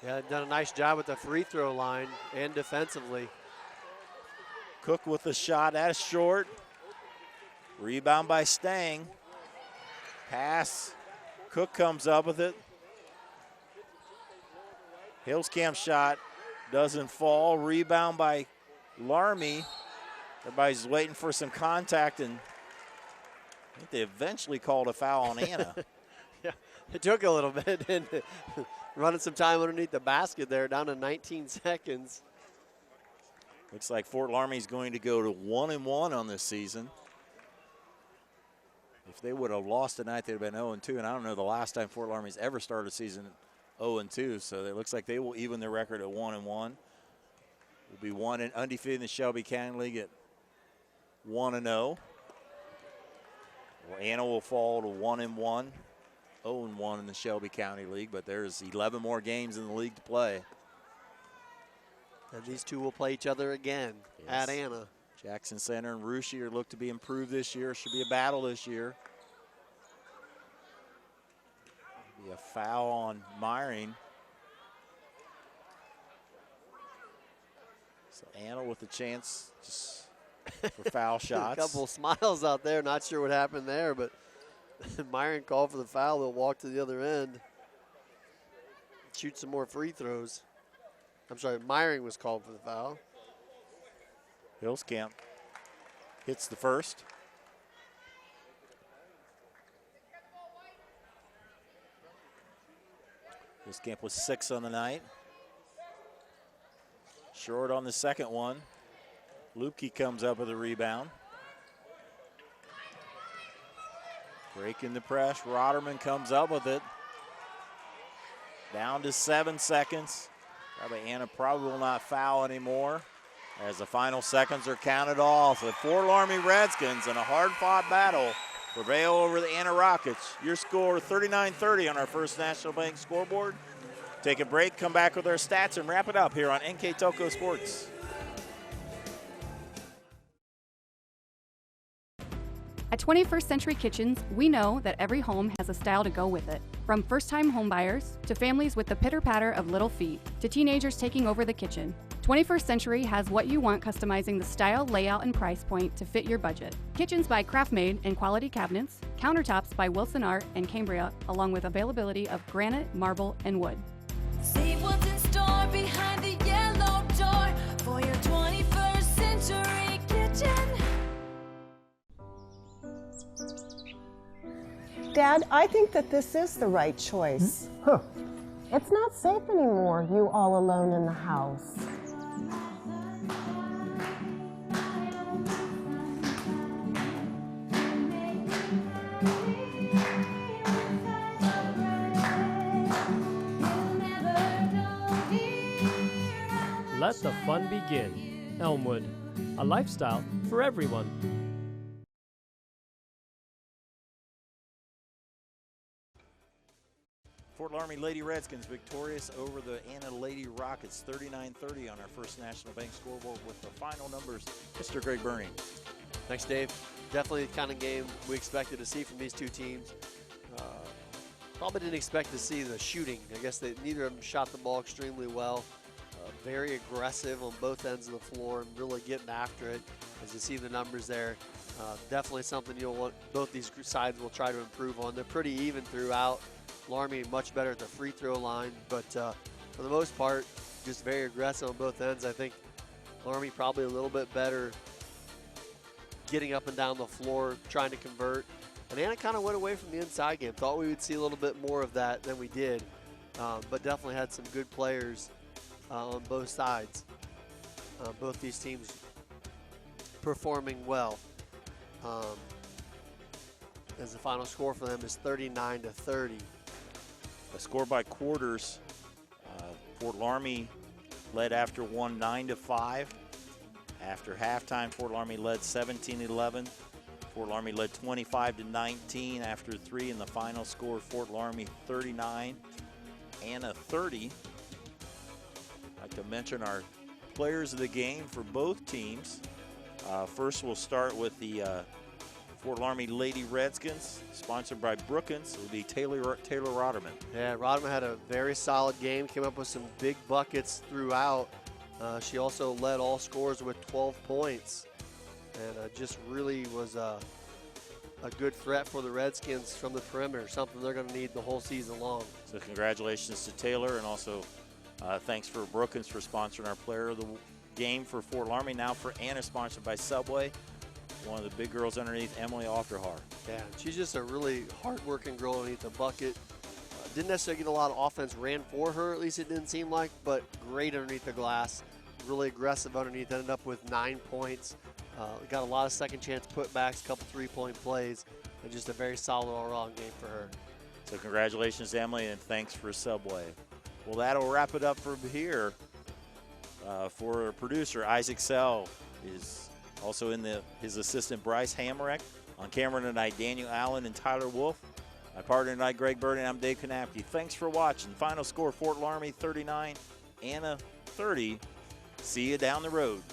Yeah, they've done a nice job with the free throw line and defensively. Cook with the shot, that's short. Rebound by Stang. Pass, Cook comes up with it. Hillscamp shot doesn't fall. Rebound by Loramie. Everybody's waiting for some contact, and I think they eventually called a foul on Anna. Yeah, it took a little bit, and running some time underneath the basket there, down to 19 seconds. Looks like Fort Loramie is going to go to 1-1 on this season. If they would have lost tonight, they'd have been 0-2, and I don't know the last time Fort Loramie's ever started a season 0-2, so it looks like they will even their record at 1-1. will be undefeated in the Shelby County League at 1-0. Anna will fall to 1-1, 0-1 in the Shelby County League, but there's 11 more games in the league to play. And these two will play each other again at Anna. Jackson Center and Russia are looked to be improved this year. Should be a battle this year. Be a foul on Myring. So Anna with a chance just for foul shots. A couple of smiles out there. Not sure what happened there, but Myron called for the foul. They'll walk to the other end, shoot some more free throws. I'm sorry, Myring was called for the foul. Hillscamp hits the first. Hillscamp was 6 on the night. Short on the second one. Lupke comes up with a rebound. Breaking the press, Rotterman comes up with it. Down to 7 seconds. Anna probably will not foul anymore as the final seconds are counted off. The Fort Loramie Redskins in a hard-fought battle prevail over the Anna Rockets. Your score 39-30 on our First National Bank scoreboard. Take a break, come back with our stats, and wrap it up here on NKTelco Sports. At 21st Century Kitchens, we know that every home has a style to go with it. From first-time homebuyers to families with the pitter-patter of little feet to teenagers taking over the kitchen, 21st Century has what you want, customizing the style, layout, and price point to fit your budget. Kitchens by Craftmade and quality cabinets, countertops by Wilson Art and Cambria, along with availability of granite, marble, and wood. See what's in store behind the yellow door for your 21st Century Kitchen. Dad, I think that this is the right choice. It's not safe anymore, you all alone in the house. Let the fun begin. Elmwood, a lifestyle for everyone. Fort Loramie Lady Redskins victorious over the Anna Lady Rockets, 39-30 on our First National Bank scoreboard with the final numbers. Mr. Greg Burning. Thanks, Dave. Definitely the kind of game we expected to see from these two teams. Probably didn't expect to see the shooting. I guess neither of them shot the ball extremely well. Very aggressive on both ends of the floor and really getting after it. As you see the numbers there, definitely something you'll want. Both these sides will try to improve on. They're pretty even throughout. Loramie much better at the free throw line, but for the most part, just very aggressive on both ends. I think Loramie probably a little bit better getting up and down the floor, trying to convert. And Anna kind of went away from the inside game. Thought we would see a little bit more of that than we did, but definitely had some good players on both sides. Both these teams performing well. As the final score for them is 39-30. A score by quarters. Fort Loramie led after one 9-5. After halftime, Fort Loramie led 17-11. Fort Loramie led 25-19 after 3, and the final score, Fort Loramie 39, Anna 30. I'd like to mention our players of the game for both teams. First, we'll start with the Fort Loramie Lady Redskins, sponsored by Brookins. It'll be Taylor Rotterman. Yeah, Rotterman had a very solid game, came up with some big buckets throughout. She also led all scorers with 12 points, and just really was a good threat for the Redskins from the perimeter, something they're going to need the whole season long. So congratulations to Taylor, and also thanks for Brookins for sponsoring our player of the game for Fort Loramie. Now for Anna, sponsored by Subway. One of the big girls underneath, Emily Ofterhar. Yeah, she's just a really hard-working girl underneath the bucket. Didn't necessarily get a lot of offense ran for her, at least it didn't seem like, but great underneath the glass. Really aggressive underneath, ended up with 9 points. Got a lot of second chance putbacks, a couple three-point plays, and just a very solid all-around game for her. So congratulations, Emily, and thanks for Subway. Well, that'll wrap it up from here. For producer Isaac Sell is also in his assistant Bryce Hamrick. On camera tonight, Daniel Allen and Tyler Wolf. My partner tonight, Greg Bird, and I'm Dave Kanapke. Thanks for watching. Final score, Fort Loramie 39, Anna 30. See you down the road.